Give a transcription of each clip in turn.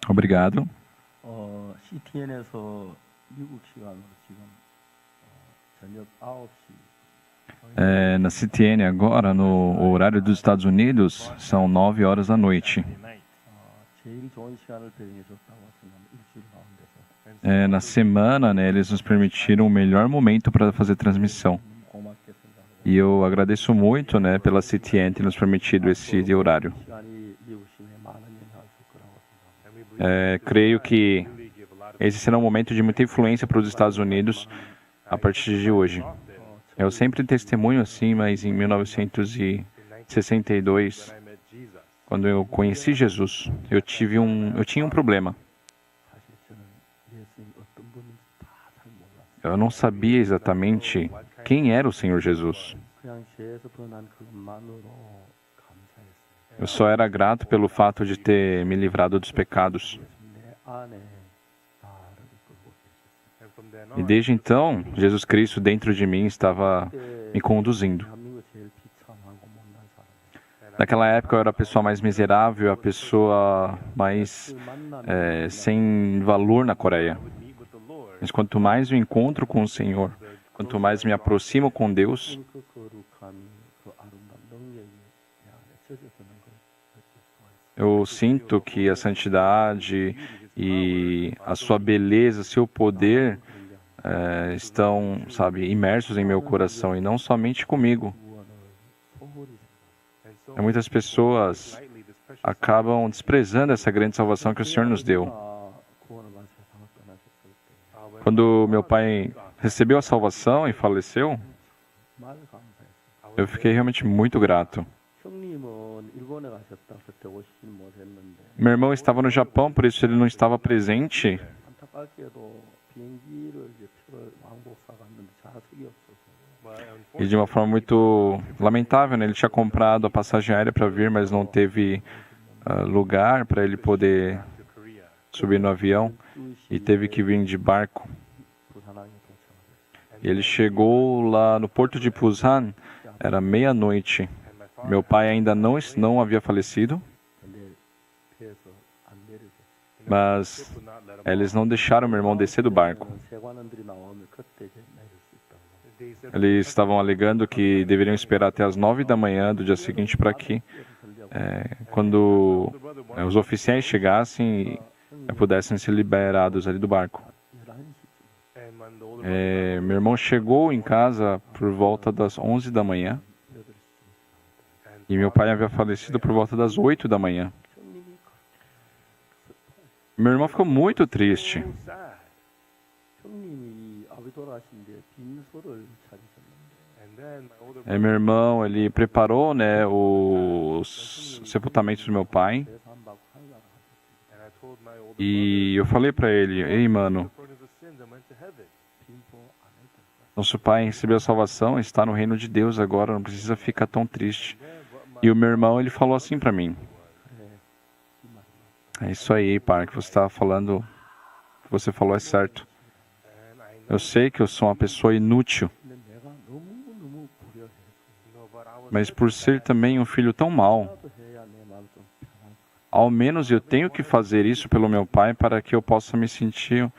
Obrigado. CTN에서 미국 시간으로 지금 저녁 9시. Na CTN agora, no horário dos Estados Unidos, são 9 horas da noite. 제일 좋은 시간을 배정해줬다고 생각합니다. 일주일 가운데서. Na semana, né, eles nos permitiram o melhor momento para fazer transmissão. 고맙게 생각하고. E eu agradeço muito, né, pela CTN ter nos permitido esse horário. 시간이 미국 시내에 많은 영향을 줄 거라고 생각합니다. Creio que esse será um momento de muita influência para os Estados Unidos a partir de hoje. Eu sempre testemunho assim, mas em 1962, quando eu conheci Jesus, eu tinha um problema. 사실 저는 예수님이 어떤 분인지 다 잘 몰랐어요. Eu não sabia exatamente quem era o Senhor Jesus. 그냥 죄에서 벗어난 그것만으로 감사했어요. Eu só era grato pelo fato de ter me livrado dos pecados. 내 안에 나를 이끌고 계셨어요. E desde então, Jesus Cristo dentro de mim estava me conduzindo. 대한민국 제일 비참하고 못난 사람. Naquela época eu era a pessoa mais miserável, a pessoa mais sem valor na Coreia. Mas quanto mais eu encontro com o Senhor, quanto mais me aproximo com Deus, 그 거룩함이 그 아름다운 능력이 내 안에 젖어드는 걸 느낄 수가 있어요. eu sinto que a santidade e a sua beleza, seu poder estão, sabe, imersos em meu coração e não somente comigo. 소홀히 Muitas pessoas acabam desprezando essa grande salvação que o Senhor nos deu. 구원을 받은 세상을 떠나셨을 때 Quando meu pai recebeu a salvação e faleceu, 정말 감사했어요. eu fiquei realmente muito grato. 형님은 일본에 가셨다 그때 오시진 못했는데 Meu irmão estava no Japão, por isso ele não estava presente. 안타깝게도 비행기를 이제 표를 왕복사 갔는데 좌석이 없어서 E de uma forma muito lamentável, né? Ele tinha comprado a passagem aérea para vir, mas não teve lugar para ele poder subir no avião e teve que vir de barco. 부산항에 도착을 했어요. E ele chegou lá no porto de Busan, era meia-noite. Meu pai ainda não havia falecido, 근데 배에서 안 내리고 mas eles não deixaram meu irmão descer do barco. 세관원들이 나오면 그때 이제 내릴 수 있다고. Eles estavam alegando que deveriam esperar até as 9 da manhã do dia seguinte para que, quando os oficiais chegassem, pudessem ser liberados ali do barco. 11시쯤 Meu irmão chegou em casa por volta das 11 da manhã 8시쯤 e meu pai havia falecido por volta das 8 da manhã. 형님이 Meu irmão ficou muito triste. 형님이 아버지 돌아가신데 빈소를 찾으셨는데 Meu irmão, ele preparou, né, os sepultamentos do meu pai 배산 받고 한가를 하셨어요. e eu falei para ele: "Ei, mano, 빈소 안 해도 될까? nosso pai recebeu a salvação, está no reino de Deus agora, não precisa ficar tão triste." E o meu irmão, ele falou assim para mim: 그래 이 말이야. "É isso aí, pai, que você estava falando, o que você falou é certo. Eu sei que eu sou uma pessoa inútil, 근데 내가 너무 불효해서 mas por ser também um filho tão mau, 나도 해야 내 마음 좀 편할 것 ao menos eu tenho que fazer isso pelo meu pai para que eu possa me sentir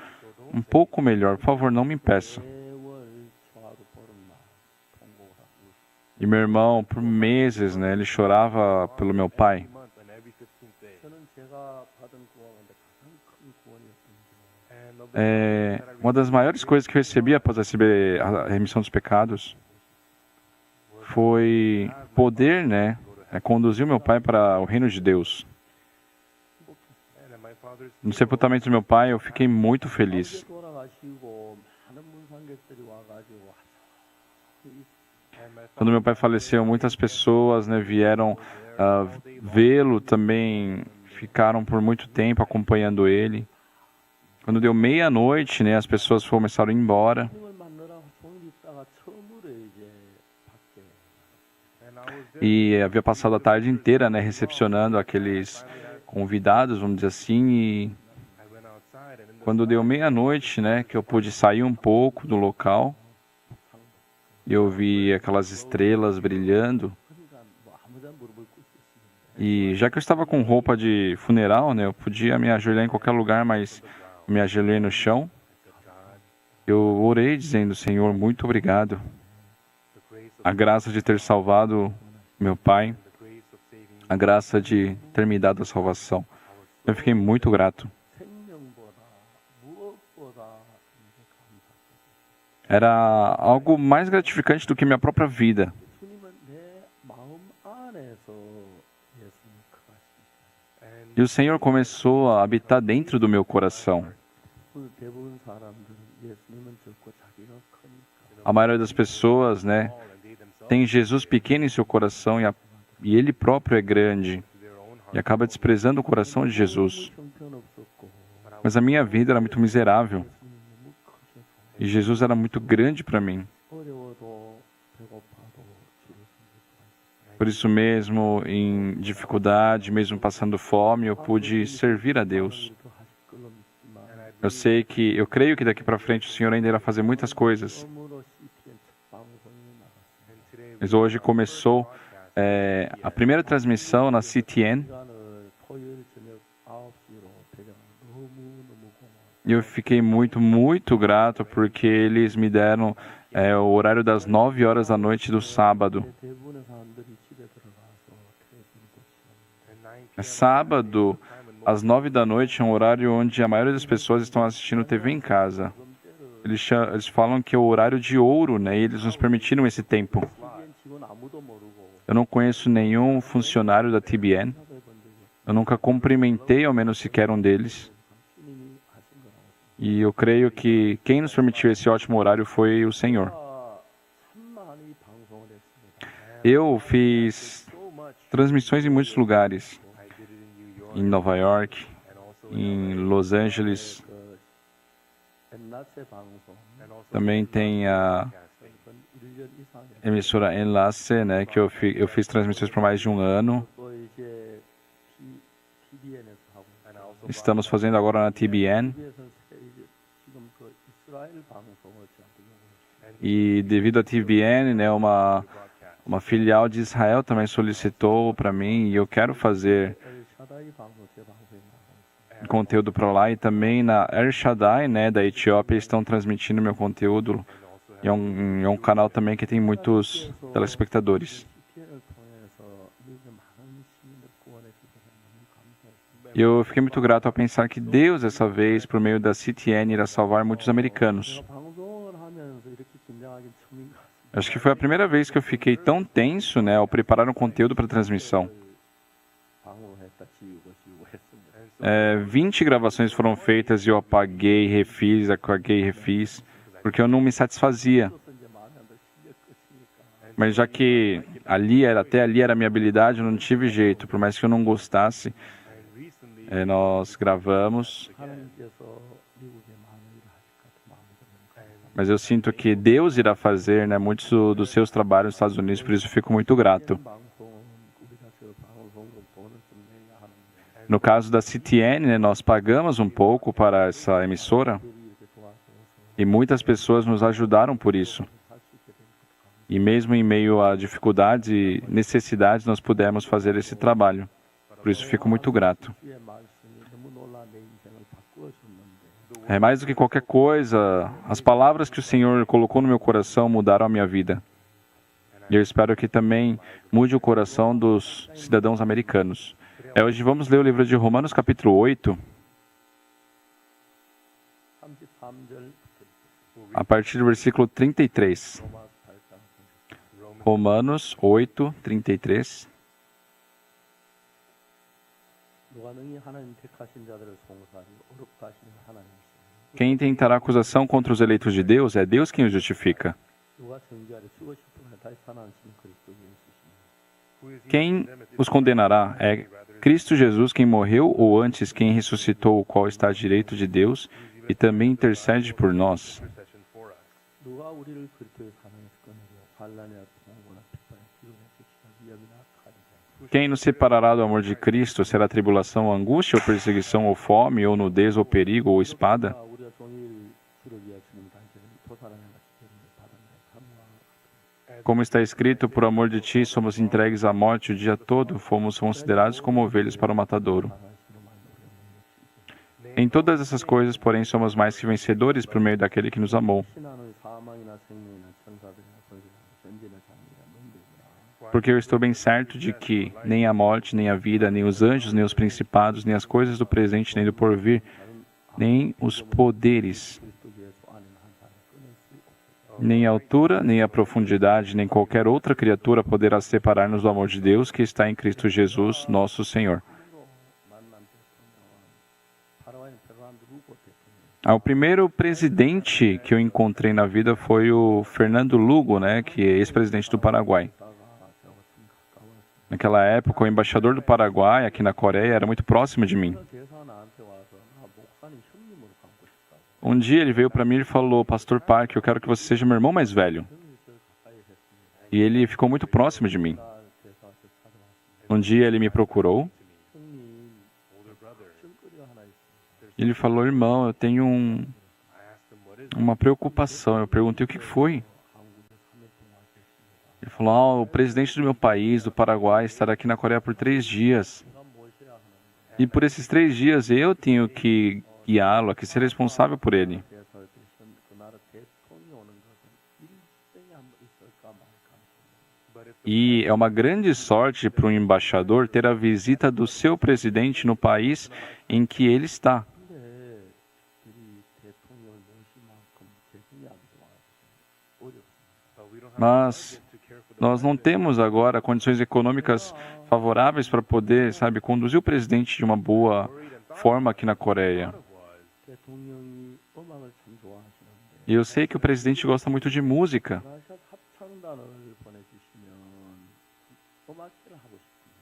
um pouco melhor. Por favor, não me impeça." 세월 초하루 보름날 통곡을 하고 E meu irmão, por meses, né, ele chorava pelo meu pai. 저는 제가 받은 구원인데 가장 큰 구원이었던 Uma das maiores coisas que eu recebi após receber a remissão dos pecados foi poder, né, conduzir o meu pai para o reino de Deus. No sepultamento do meu pai, eu fiquei muito feliz. 돌아가시고 많은 문상객들이 와가지고 Quando meu pai faleceu, muitas pessoas, né, vieram vê-lo também, ficaram por muito tempo acompanhando ele. Quando deu meia-noite, né, as pessoas começaram a ir embora. 하나님을 만나러 종일 있다가 처음으로 이제 밖에 E havia passado a tarde inteira, né, recepcionando aqueles convidados, vamos dizer assim, e quando deu meia-noite, né, que eu pude sair um pouco do local, eu vi aquelas estrelas brilhando, 그러니까 뭐 아무데나 무릎을 꿇을 수 있습니다. E já que eu estava com roupa de funeral, né, eu podia me ajoelhar em qualquer lugar, mas me ajoelhei no chão. Eu orei dizendo, Senhor, muito obrigado. A graça de ter salvado meu pai, a graça de ter me dado a salvação. Eu fiquei muito grato. 생명보다 무엇보다 이제 감사합니다. Era algo mais gratificante do que minha própria vida. 주님은 내 마음 안에서 예수님 거하시기 E o Senhor começou a habitar dentro do meu coração. 오늘 대부분 사람들은 예수님은 적고 자기가 크니까 A maioria das pessoas, né, tem Jesus pequeno em seu coração e ele próprio é grande e acaba desprezando o coração de Jesus. 형편없었고 Mas a minha vida era muito miserável 예수님이 너무 크셔서 e Jesus era muito grande para mim. 어려워도 배고파도 주를 섬길 수가 있어요. Por isso mesmo, em dificuldade, mesmo passando fome, eu pude servir a Deus. 또 하실 걸로 믿지만 Eu creio que daqui para frente o Senhor ainda irá fazer muitas coisas. 처음으로 CTN 첫 방송이 나갔습니다. Mas hoje começou a primeira transmissão na CTN 시간을 토요일 저녁 9시로 배정한 너무너무 고마워요. e eu fiquei muito, muito grato porque eles me deram o horário das 9 horas da noite do sábado. 대부분의 사람들이 집에 들어가서 텔레비전 보시는 É sábado, às 9 da noite, é um horário onde a maioria das pessoas estão assistindo TV em casa. Eles falam que é o horário de ouro, né? E eles nos permitiram esse tempo. TVN 직원 아무도 모르고 Eu não conheço nenhum funcionário da TBN. 찾아본 적이 Eu nunca cumprimentei ao menos sequer um deles. 주님이 하신 거라고 생각해요. E eu creio que quem nos permitiu esse ótimo horário foi o Senhor. 참 많이 방송을 했습니다. Eu fiz So much. transmissões em muitos lugares. Em Nova York, em Los Angeles. 그 엔라세 방송 Também tem a 이건 1년 이상 emissora Enlace, né? Que eu fiz transmissões por mais de um ano. 또 이제 TVN에서 하고 있어요. Estamos fazendo agora na TBN. TV에서 지금 그 이스라엘 방송을 저한테 요구해요. E devido à TBN, né? Uma filial de Israel também solicitou para mim e eu quero fazer 엘 샤다이 방송 제 방송에 나가고 있어요. conteúdo para lá e também na El Shaddai, né, da Etiópia, estão transmitindo meu conteúdo. E é um canal também que tem muitos telespectadores. CTN을 통해서 미국의 많은 시민들 구원해 주셔서 너무 감사했습니다. E eu fiquei muito grato ao pensar que Deus, dessa vez, por meio da CTN, irá salvar muitos americanos. 제가 방송을 하면서 이렇게 긴장하기 처음인 것 같습니다. Acho que foi a primeira vez que eu fiquei tão tenso, né, ao preparar um conteúdo para transmissão. 방송했다 지우고 했습니다. 20 gravações foram feitas e eu apaguei, refiz, apaguei, refiz, porque eu não me satisfazia. 그래서 이제 마음에 안 들어 실력 끝이니까 Mas já que até ali era a minha habilidade, eu não tive jeito. Por mais que eu não gostasse, nós gravamos. 하나님께서 미국에 많은 일을 하실 것 같은 마음이 들어요. Mas eu sinto que Deus irá fazer, né, muitos dos seus trabalhos nos Estados Unidos, por isso eu fico muito grato. 방송은 우리가 저 방송국 돈을 좀 내야 하는데 No caso da CTN, né, nós pagamos um pouco para essa emissora 들이 이렇게 도와줘서 e muitas pessoas nos ajudaram por isso. 할 수 있게 된 것도 E mesmo em meio a dificuldades e necessidades, nós pudemos fazer esse trabalho. Por isso fico muito grato. 주의 말씀이 너무 놀라 내 인생을 바꾸어 줬는데 É mais do que qualquer coisa, as palavras que o Senhor colocou no meu coração mudaram a minha vida. E eu espero que também mude o coração dos cidadãos americanos. Hoje vamos ler o livro de Romanos, capítulo 8, 33절부터 a partir do versículo 33. 로마서 8장 Romanos 8, 33. 누가 능히 하나님 택하신 자들을 송사하니 어렵다 하시는 하나님이시니 Quem tentará acusação contra os eleitos de Deus é Deus quem os justifica. 누가 정죄하려 죽으실 분을 다시 살아나신 그리스도 예수시니 Quem os condenará é Cristo Jesus quem morreu, ou antes quem ressuscitou, o qual está à direita de Deus e também intercede por nós. 누가 우리를 그리스도의 사랑에서 끊으려 환난이나 통고나 핍박이나 기근에 즉시나 위험이나 칼이라 Quem nos separará do amor de Cristo? Será tribulação, angústia, ou perseguição, ou fome, ou nudez, ou perigo, ou espada? 우리가 종일 주를 위하여 주님 단체를 토사랑에 같이 되는 받은 날 참와 Como está escrito, por amor de ti somos entregues à morte o dia todo, fomos considerados como ovelhas para o matadouro. Em todas essas coisas, porém, somos mais que vencedores por meio daquele que nos amou. Porque eu estou bem certo de que nem a morte, nem a vida, nem os anjos, nem os principados, nem as coisas do presente, nem do porvir, nem os poderes, nem a altura, nem a profundidade, nem qualquer outra criatura poderá separar-nos do amor de Deus que está em Cristo Jesus, nosso Senhor. O primeiro presidente que eu encontrei na vida foi o Fernando Lugo, né, que é ex-presidente do Paraguai. Naquela época, o embaixador do Paraguai aqui na Coreia era muito próximo de mim. Um dia ele veio para mim e falou: Pastor Park, eu quero que você seja meu irmão mais velho. E ele ficou muito próximo de mim. Um dia ele me procurou. Ele falou: irmão, eu tenho uma preocupação. Eu perguntei: o que foi? Ele falou: o presidente do meu país, do Paraguai, estará aqui na Coreia por 3 dias. E por esses 3 dias eu tenho que guiá-lo, que ser responsável por ele. E é uma grande sorte para um embaixador ter a visita do seu presidente no país em que ele está. Mas nós não temos agora condições econômicas favoráveis para poder, conduzir o presidente de uma boa forma aqui na Coreia. E eu sei que o presidente gosta muito de música.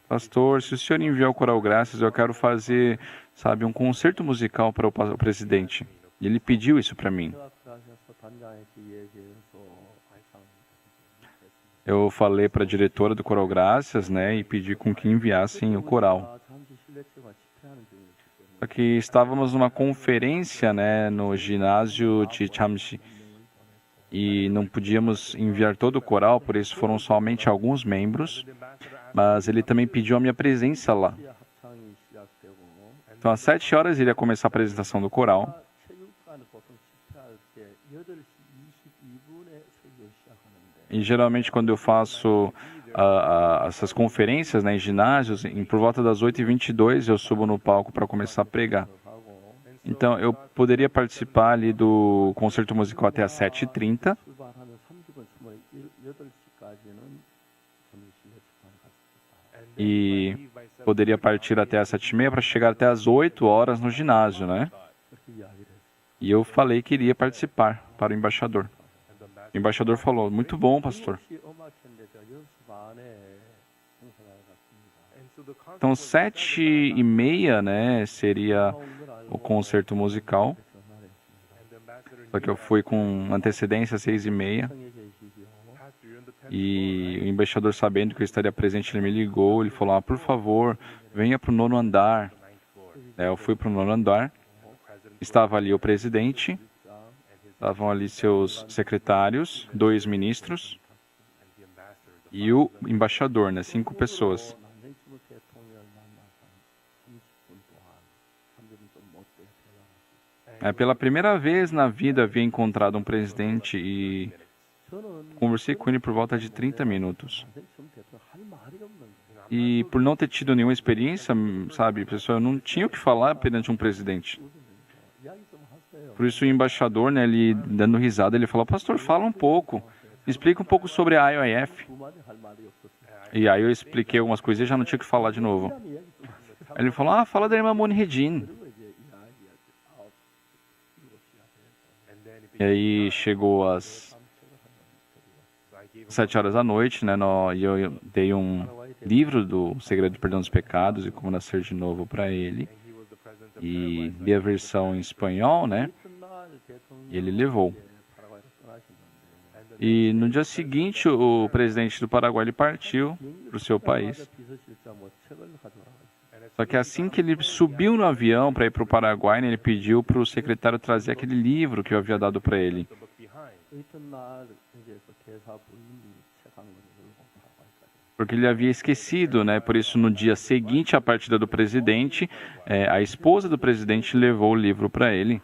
Pastor, se o senhor enviar o Coral Graças, eu quero fazer, um concerto musical para o presidente. E ele pediu isso para mim. Eu falei para a diretora do Coral Graças, e pedi com que enviassem o coral. Só que estávamos numa conferência, no ginásio de Chamsi, e não podíamos enviar todo o coral, por isso foram somente alguns membros, mas ele também pediu a minha presença lá. Então, às 7 horas, ele ia começar a apresentação do coral. E geralmente, quando eu faço essas conferências em ginásios, por volta das 8h22, eu subo no palco para começar a pregar. Então, eu poderia participar ali do concerto musical até às 7h30. E poderia partir até às 7h30 para chegar até às 8 horas no ginásio, E eu falei que iria participar para o embaixador. O embaixador falou: muito bom, pastor. Então, 7h30, seria o concerto musical. Só que eu fui com antecedência às 6h30. E o embaixador, sabendo que eu estaria presente, ele me ligou. Ele falou: por favor, venha para o 9º andar. Eu fui para o 9º andar. Estava ali o presidente. Estavam ali seus secretários, 2 ministros e o embaixador, 5 pessoas. Pela primeira vez na vida havia encontrado um presidente e conversei com ele por volta de 30 minutos. E por não ter tido nenhuma experiência, pessoal, eu não tinha o que falar perante um presidente. Por isso o embaixador, ele dando risada, ele falou: pastor, fala um pouco, explica um pouco sobre a IOF. E aí eu expliquei algumas coisas e já não tinha o que falar de novo. Aí ele falou: fala da irmã Moni Redin. E aí chegou às 7 horas da noite, e eu dei um livro do Segredo do Perdão dos Pecados e Como Nascer de Novo para ele. E dei a versão em espanhol, E ele levou. E no dia seguinte, o presidente do Paraguai ele partiu para o seu país. Só que assim que ele subiu no avião para ir para o Paraguai, ele pediu para o secretário trazer aquele livro que eu havia dado para ele. porque ele havia esquecido, né? Por isso, no dia seguinte à partida do presidente, a esposa do presidente levou o livro para ele.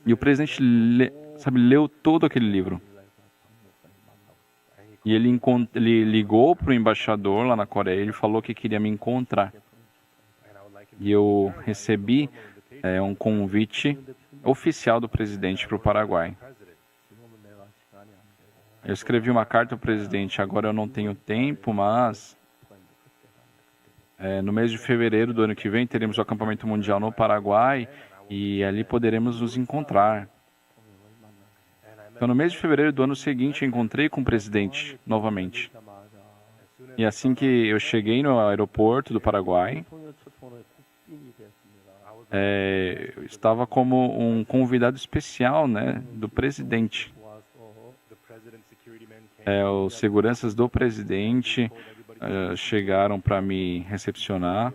E o presidente, leu todo aquele livro. E ele ligou para o embaixador lá na Coreia, ele falou que queria me encontrar. E eu recebi um convite oficial do presidente para o Paraguai. Eu escrevi uma carta ao presidente, agora eu não tenho tempo, mas no mês de fevereiro do ano que vem teremos o acampamento mundial no Paraguai e ali poderemos nos encontrar. Então, no mês de fevereiro do ano seguinte, eu encontrei com o presidente novamente. E assim que eu cheguei no aeroporto do Paraguai, eu estava como um convidado especial, né, do presidente. Os seguranças do presidente chegaram para me recepcionar.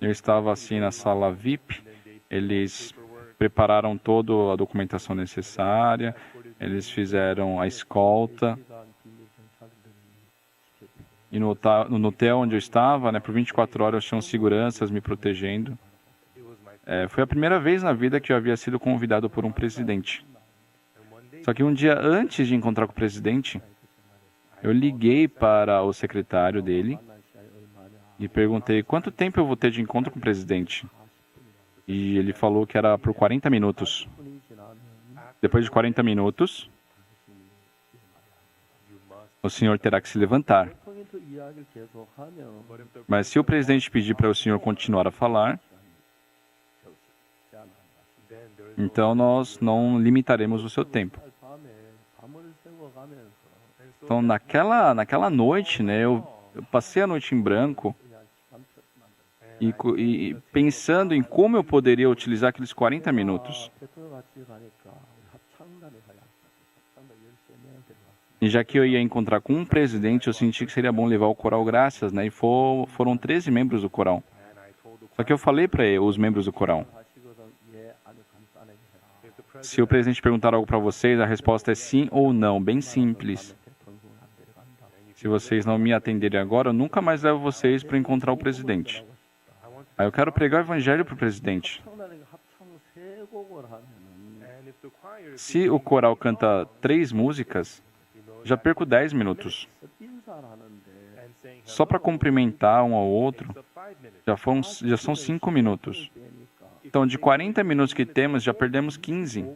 Eu estava assim na sala VIP. Eles prepararam toda a documentação necessária. Eles fizeram a escolta. E no hotel onde eu estava, né, por 24 horas, tinham seguranças me protegendo. Foi a primeira vez na vida que eu havia sido convidado por um presidente. Só que um dia antes de encontrar com o presidente, eu liguei para o secretário dele e perguntei quanto tempo eu vou ter de encontro com o presidente. E ele falou que era por 40 minutos. Depois de 40 minutos, o senhor terá que se levantar. Mas se o presidente pedir para o senhor continuar a falar, então nós não limitaremos o seu tempo. Então, naquela noite, né, eu passei a noite em branco e pensando em como eu poderia utilizar aqueles 40 minutos. E já que eu ia encontrar com um presidente, eu senti que seria bom levar o coral Graças, né? E foram 13 membros do coral. Só que eu falei para os membros do coral: se o presidente perguntar algo para vocês, a resposta é sim ou não, bem simples. Se vocês não me atenderem agora, eu nunca mais levo vocês para encontrar o presidente. Aí eu quero pregar o evangelho para o presidente. Se o coral canta 3 músicas, já perco 10 minutos. Só para cumprimentar um ao outro, já são 5 minutos. Então, de 40 minutos que temos, já perdemos 15.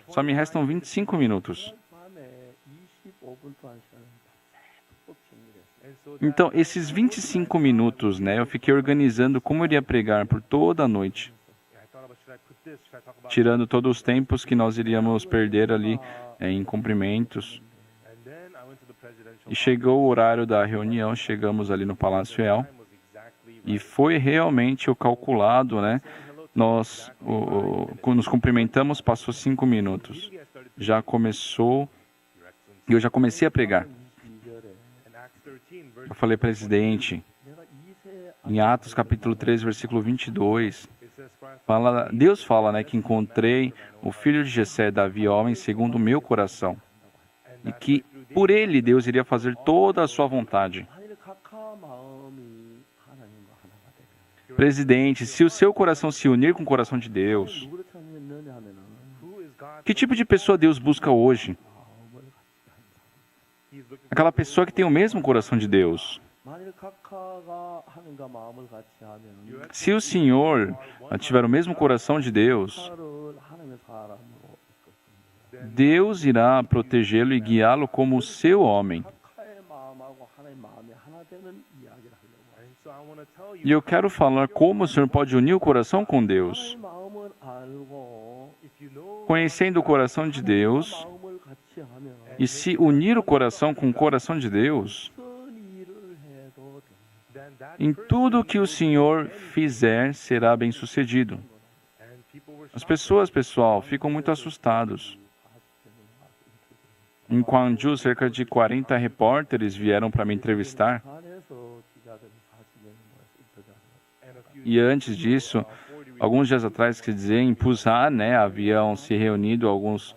Só me restam 25 minutos. Então, esses 25 minutos, né, eu fiquei organizando como eu iria pregar por toda a noite, tirando todos os tempos que nós iríamos perder ali em cumprimentos. E chegou o horário da reunião, chegamos ali no Palácio El, e foi realmente o calculado, né? Nós nos cumprimentamos, passou 5 minutos. Já começou, e eu já comecei a pregar. Eu falei, presidente, em Atos capítulo 3, versículo 22, Deus fala, né, que encontrei o filho de Jessé, Davi, homem segundo o meu coração, e que por ele Deus iria fazer toda a sua vontade. Presidente, se o seu coração se unir com o coração de Deus, que tipo de pessoa Deus busca hoje? Aquela pessoa que tem o mesmo coração de Deus. Se o Senhor tiver o mesmo coração de Deus, Deus irá protegê-lo e guiá-lo como o seu homem. E eu quero falar como o Senhor pode unir o coração com Deus. Conhecendo o coração de Deus, e se unir o coração com o coração de Deus, em tudo que o Senhor fizer, será bem-sucedido. As pessoas, pessoal, ficam muito assustados. Em Gwangju, cerca de 40 repórteres vieram para me entrevistar. E antes disso, alguns dias atrás, quer dizer, em Busan, né, haviam se reunido alguns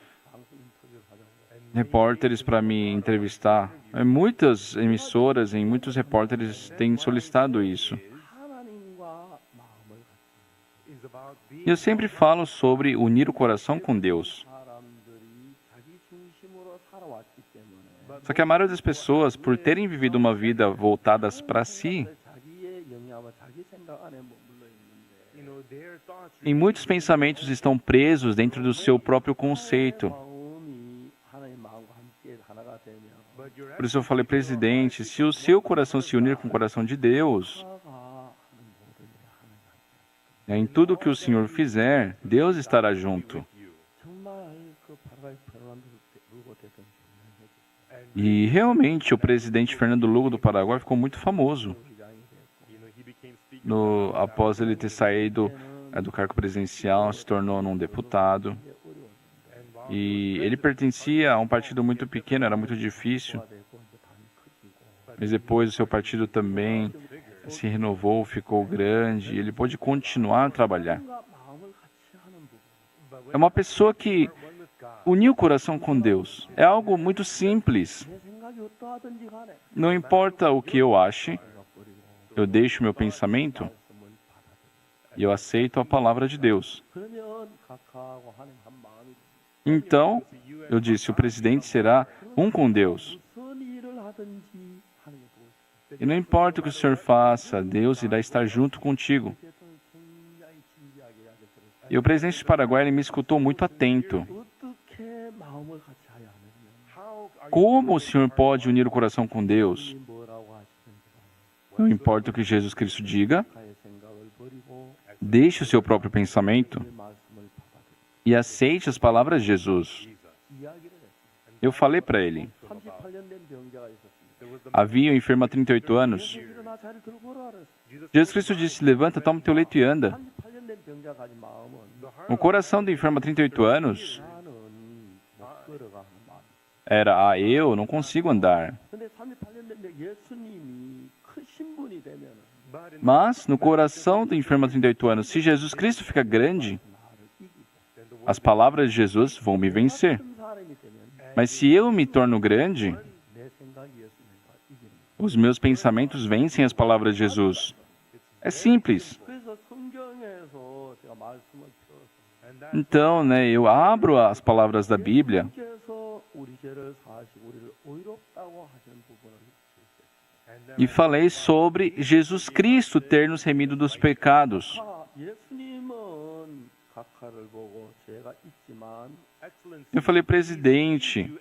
repórteres para me entrevistar. Muitas emissoras e muitos repórteres têm solicitado isso. 하나님과 마음을 같이 E eu sempre falo sobre unir o coração com Deus. 사람들이 자기 중심으로 살아왔기 때문에 Só que a maioria das pessoas, por terem vivido uma vida voltadas para si, 자기의 영향과 자기 생각 안에 머물러 있는데 em muitos pensamentos estão presos dentro do seu próprio conceito. 마음이 하나님 마음과 함께 하나가 되면 Por isso eu falei, presidente, se o seu coração se unir com o coração de Deus, 하나가 하는 모든 일에 하나가 em tudo que o Senhor fizer, Deus estará junto. 정말 그 파라과이 페르난도 루고 대통령 E realmente o presidente Fernando Lugo do Paraguai ficou muito famoso 부장이 됐고 após ele ter saído do cargo presidencial, se tornou um deputado. 이게 어려웠는데 E ele pertencia a um partido muito pequeno, era muito difícil. 되고 이제 당이 커지고 Mas depois o seu partido também se renovou, ficou grande, e ele pôde continuar a trabalhar. 뭔가 마음을 같이 하는 부분 É uma pessoa que uniu o coração com Deus. É algo muito simples. 내 생각이 어떠하든지 간에 Não importa o que eu ache, 버리고 eu deixo meu pensamento 말씀을 받아들여 e eu aceito a palavra de Deus. 그러면 각하하고 하나님 한 마음이 Então, eu disse, o presidente será um com Deus. 무슨 일을 하든지 하나님 도우시고 E não importa o que o Senhor faça, Deus irá estar junto contigo. 대통령이 굉장히 진지하게 이야기했어요. E o presidente do Paraguai ele me escutou muito atento. 어떻게 마음을 같이 하야 하느냐? Como o Senhor pode unir o coração com Deus? 이 뭐라고 하시든지 Não importa o que Jesus Cristo diga, 각하의 생각을 버리고 deixe o seu próprio pensamento 그 말씀을 받아들여 e aceite as palavras de Jesus. 이야기를 했어요. Eu falei para ele, 38년 된 병자가 있었습니다. havia um enfermo há 38 anos. 일어나 자리 들고 오라 그랬어요. Jesus Cristo disse, levanta, toma o teu leito e anda. 38년 된 병자 가진 마음은 O coração do enfermo há 38 anos 나는 못 걸어가는 마음. era, eu não consigo andar. 근데 38년 된 예수님이 큰 신분이 되면 Mas, no coração do enfermo há 38 anos, se Jesus Cristo fica grande, 나를 이기고 as palavras de Jesus vão me vencer. 큰 사람이 되면 Mas se eu me torno grande, 내 생각이 예수님과 이기는 거예요. os meus pensamentos vencem as palavras de Jesus. É simples. 그래서 성경에서 제가 말씀을 펴서 Então, eu abro as palavras da Bíblia 예수님께서 우리 죄를 사하시고 우리를 의롭다고 하시는 부분을 볼수 있어요. e falei sobre Jesus Cristo ter nos remido dos pecados. 예수님은 각하를 보고 죄가 있지만 Eu falei, presidente,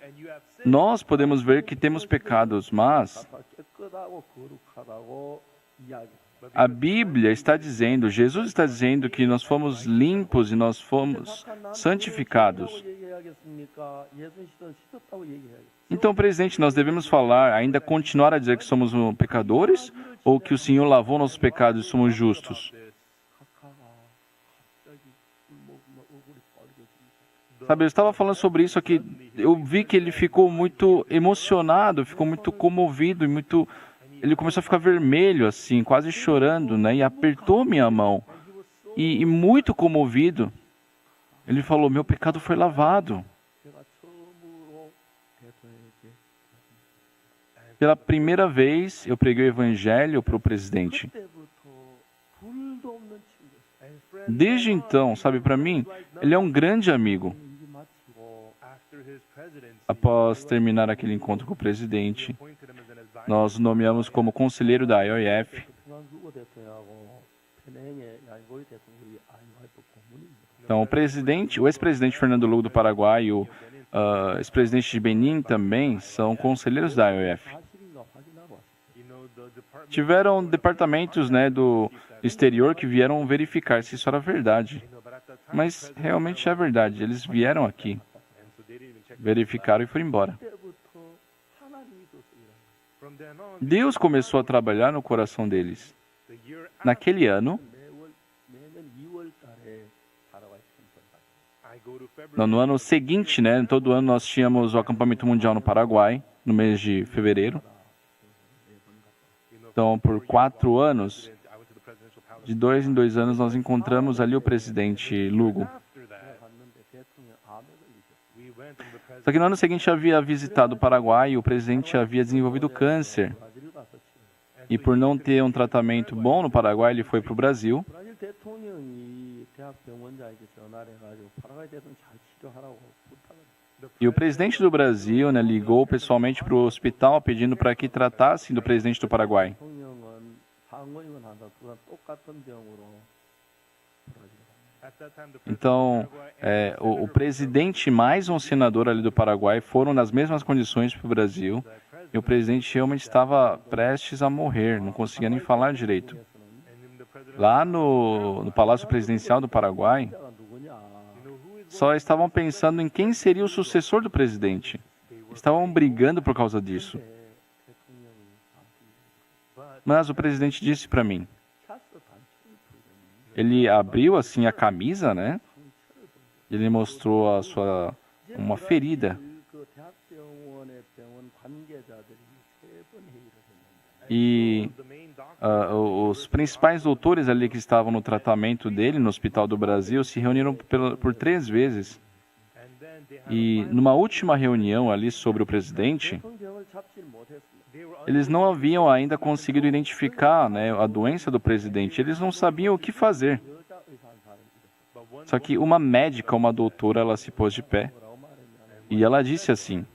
nós podemos ver que temos pecados, mas 각하 깨끗하고 거룩하다고 이야기해요. a Bíblia está dizendo, Jesus está dizendo que nós fomos limpos e nós fomos santificados. 얘기해야겠습니까? 예수 시던 씻었다고 얘기해야겠습니까? Então, presidente, nós devemos falar, ainda continuar a dizer que somos pecadores ou que o Senhor lavou nossos pecados e somos justos? 각하가 갑자기 얼굴이 빨개집니다. Sabe, eu estava falando sobre isso aqui, eu vi que ele ficou muito emocionado, ficou muito comovido e ele começou a ficar vermelho assim, quase chorando, e apertou minha mão. E muito comovido, ele falou, meu pecado foi lavado. 제가 처음으로 대통령에게 Pela primeira vez, eu preguei o evangelho para o presidente. 그때부터 불도 없는 친구였어요. Desde então, sabe, para mim, ele é um grande amigo. 임기 마치고 Após terminar aquele encontro com o presidente, nós o nomeamos como conselheiro da IOF. 중앙주고 대통령하고 편행의 양고위 대통령이 IOF 고문입니다. Então, o ex-presidente Fernando Lugo do Paraguai e o ex-presidente de Benin também são conselheiros da IOF. 사실인가 확인하고 왔어요. Tiveram departamentos do exterior que vieram verificar se isso era verdade. Mas realmente é verdade. Eles vieram aqui, verificaram e foram embora. 그때부터 하나님이 줬어요. Deus começou a trabalhar no coração deles. Naquele ano, 매년 2월 달에 파라과이 캠프를 no ano seguinte, todo ano nós tínhamos o acampamento mundial no Paraguai, no mês de fevereiro. Então, por 4 anos, de 2 em 2 anos, nós encontramos ali o presidente Lugo. 갔는데 대통령 암에 걸리셨어요. Só que no ano seguinte havia visitado o Paraguai e o presidente havia desenvolvido câncer. 브라질 가서 치료해요. E por não ter um tratamento bom no Paraguai, ele foi para o Brasil. 브라질 대통령이 대학병원장에게 전화를 해가지고 파라과이 대통령 잘 치료하라고 부탁을 해요. E o presidente do Brasil, né, ligou pessoalmente para o hospital pedindo para que tratassem do presidente do Paraguai. 대통령은 상원의원 한다 그건 똑같은 병으로 브라질 갑니다. Então, o presidente mais um senador ali do Paraguai foram nas mesmas condições para o Brasil. E o presidente realmente estava prestes a morrer, não conseguia nem falar direito. Lá no Palácio Presidencial do Paraguai, 자가 누구냐? só estavam pensando em quem seria o sucessor do presidente. Estavam brigando por causa disso. 대통령이 나한테 Mas o presidente disse para mim, 찼어 단추를 풀더니 ele abriu assim a camisa, né? 상처를 보여. E ele mostrou uma ferida. 그 대학병원의 병원 관계자들이 3번 회의를 했는데 E os principais doutores ali que estavam no tratamento dele no Hospital do Brasil se reuniram por 3 vezes. E numa última reunião ali sobre o presidente, 대통령을 잡지 못했습니다. eles não haviam ainda conseguido identificar, né, a doença do presidente. Eles não sabiam o que fazer. 여자 의사 한 사람이 있었어요. Só que uma médica, uma doutora, ela se pôs de pé 뭐라고 말했냐면 e ela disse assim: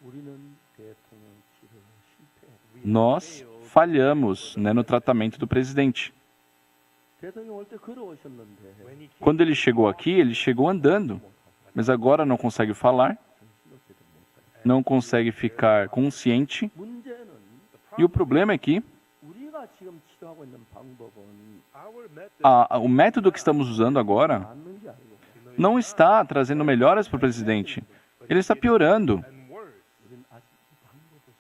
우리는 대통령 치료에 실패했다. nós falhamos, né, no tratamento do presidente. 대통령 올 때 걸어오셨는데 Quando ele chegou aqui, ele chegou andando, mas agora não consegue falar, 정신도 제대로 못 차려. não consegue ficar consciente. 문제는 E o problema é que 우리가 지금 치료하고 있는 방법은 o método que estamos usando agora 맞는 게 아니고 não está trazendo melhoras para o presidente. Ele está piorando. 우리는 아직 그 방법을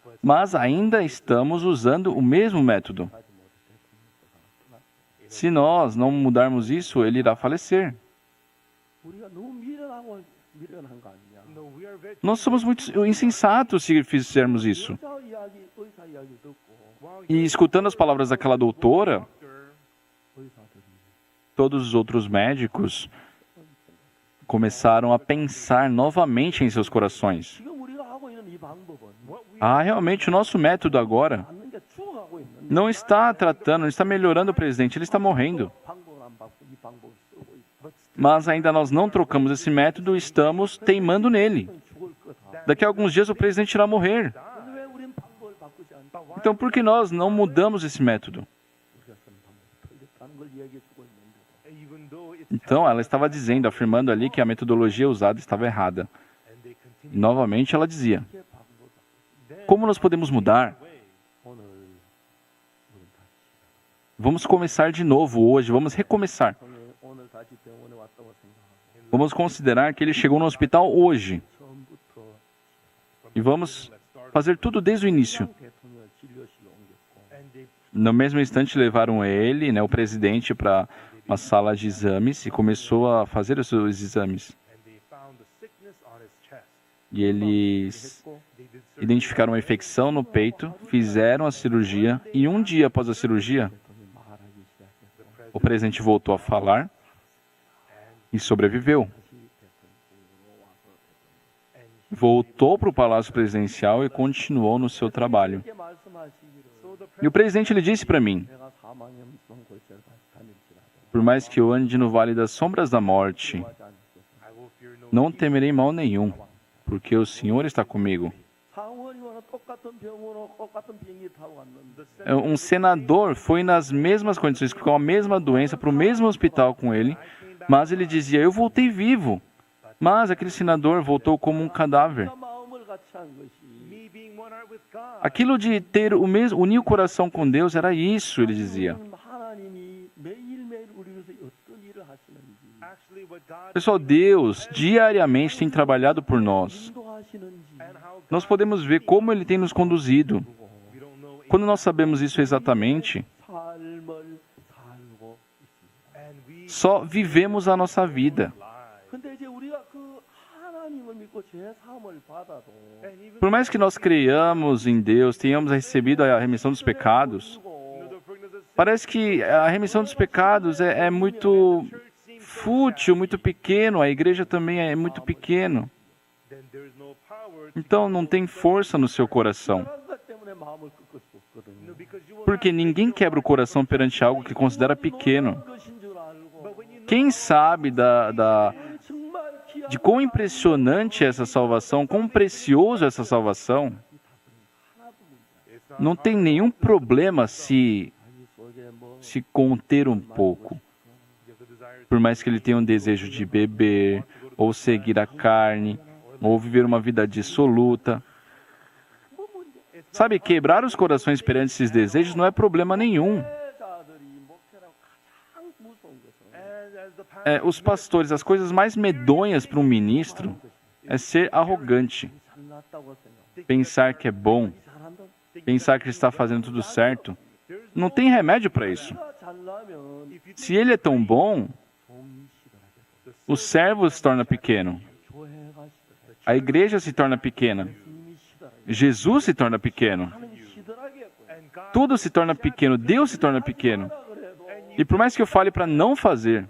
쓰고 Mas ainda estamos usando o mesmo método. 하지 못해 대통령께서 Se nós não mudarmos isso, ele irá falecer. 우리가 너무 미련한 거 아니냐? Nós somos muito insensatos se fizermos isso. 여자 이야기, 의사 이야기 듣고 E escutando as palavras daquela doutora, 의사들이 todos os outros médicos começaram a pensar novamente em seus corações. 지금 우리가 하고 있는 이 방법은 Realmente o nosso método agora 맞는 게 죽어가고 있는데 não está tratando, não está melhorando o presidente, ele está morrendo. 방법을 안 바꾸고 이 방법을 쓰고 있어. Mas ainda nós não trocamos esse método e estamos teimando nele. 죽을 거다. Daqui a alguns dias o presidente irá morrer. 근데 왜 우리는 방법을 바꾸지 않다? Então por que nós não mudamos esse método? 우리가 쓰는 방법이 틀렸다는 걸 이야기해주고 있는데 Então ela estava dizendo, afirmando ali que a metodologia usada estava errada. E novamente ela dizia: 이게 방법을 como nós podemos mudar? 오늘 우리는 다시 Vamos começar de novo hoje, vamos recomeçar. 오늘 다시 병원에 왔다고 생각하고 Vamos considerar que ele chegou no hospital hoje 처음부터 e vamos fazer tudo desde o início. 대통령을 진료실로 옮겼고 No mesmo instante levaram ele, né, o presidente, para uma sala de exames e começou a fazer os seus exames. E eles 했고 identificaram uma infecção no peito, fizeram a cirurgia e um dia após a cirurgia, 대통령이 말하기 시작했고 o presidente voltou a falar e sobreviveu. 다시 대통령으로 와서 Voltou para o Palácio Presidencial e continuou no seu trabalho. 이렇게 말씀하시기를 E o presidente ele disse para mim: 내가 사망염성 골짜를 다닐지라도 por mais que eu ande no vale das sombras da morte, 하지 않겠소서. não temerei mal nenhum, porque o Senhor está comigo. 상원의원은 똑같은 병으로 똑같은 비행기 타고 왔는데 Um senador foi nas mesmas condições, com a mesma doença, para o mesmo hospital com ele, mas ele dizia: eu voltei vivo. Mas aquele senador voltou como um cadáver. 내가 마음을 같이 한 것이 Aquilo de ter unir o coração com Deus era isso, ele dizia. 하나님이 매일매일 우리 위해서 어떤 일을 하시는지 Pessoal, Deus diariamente tem trabalhado por nós. 인도하시는지 Nós podemos ver como Ele tem nos conduzido. Quando nós sabemos isso exatamente, 삶을 살고 있습니다. só vivemos a nossa vida. 근데 이제 우리가 그 하나님을 믿고 죄 사함을 받아도 Por mais que nós creiamos em Deus, tenhamos recebido a remissão dos pecados, parece que a remissão dos pecados é muito fútil, muito pequeno. A igreja também é muito pequeno. Então não tem força no seu coração. Porque ninguém quebra o coração perante algo que considera pequeno. Quem sabe de quão impressionante é essa salvação, quão precioso é essa salvação, não tem nenhum problema se conter um pouco. Por mais que ele tenha um desejo de beber, ou seguir a carne, ou viver uma vida dissoluta. Sabe, quebrar os corações perante esses desejos não é problema nenhum. Os pastores, as coisas mais medonhas para um ministro é ser arrogante, pensar que é bom, pensar que está fazendo tudo certo. Não tem remédio para isso. Se ele é tão bom, o servo se torna pequeno, a igreja se torna pequena, Jesus se torna pequeno, tudo se torna pequeno, Deus se torna pequeno. E por mais que eu fale para não fazer,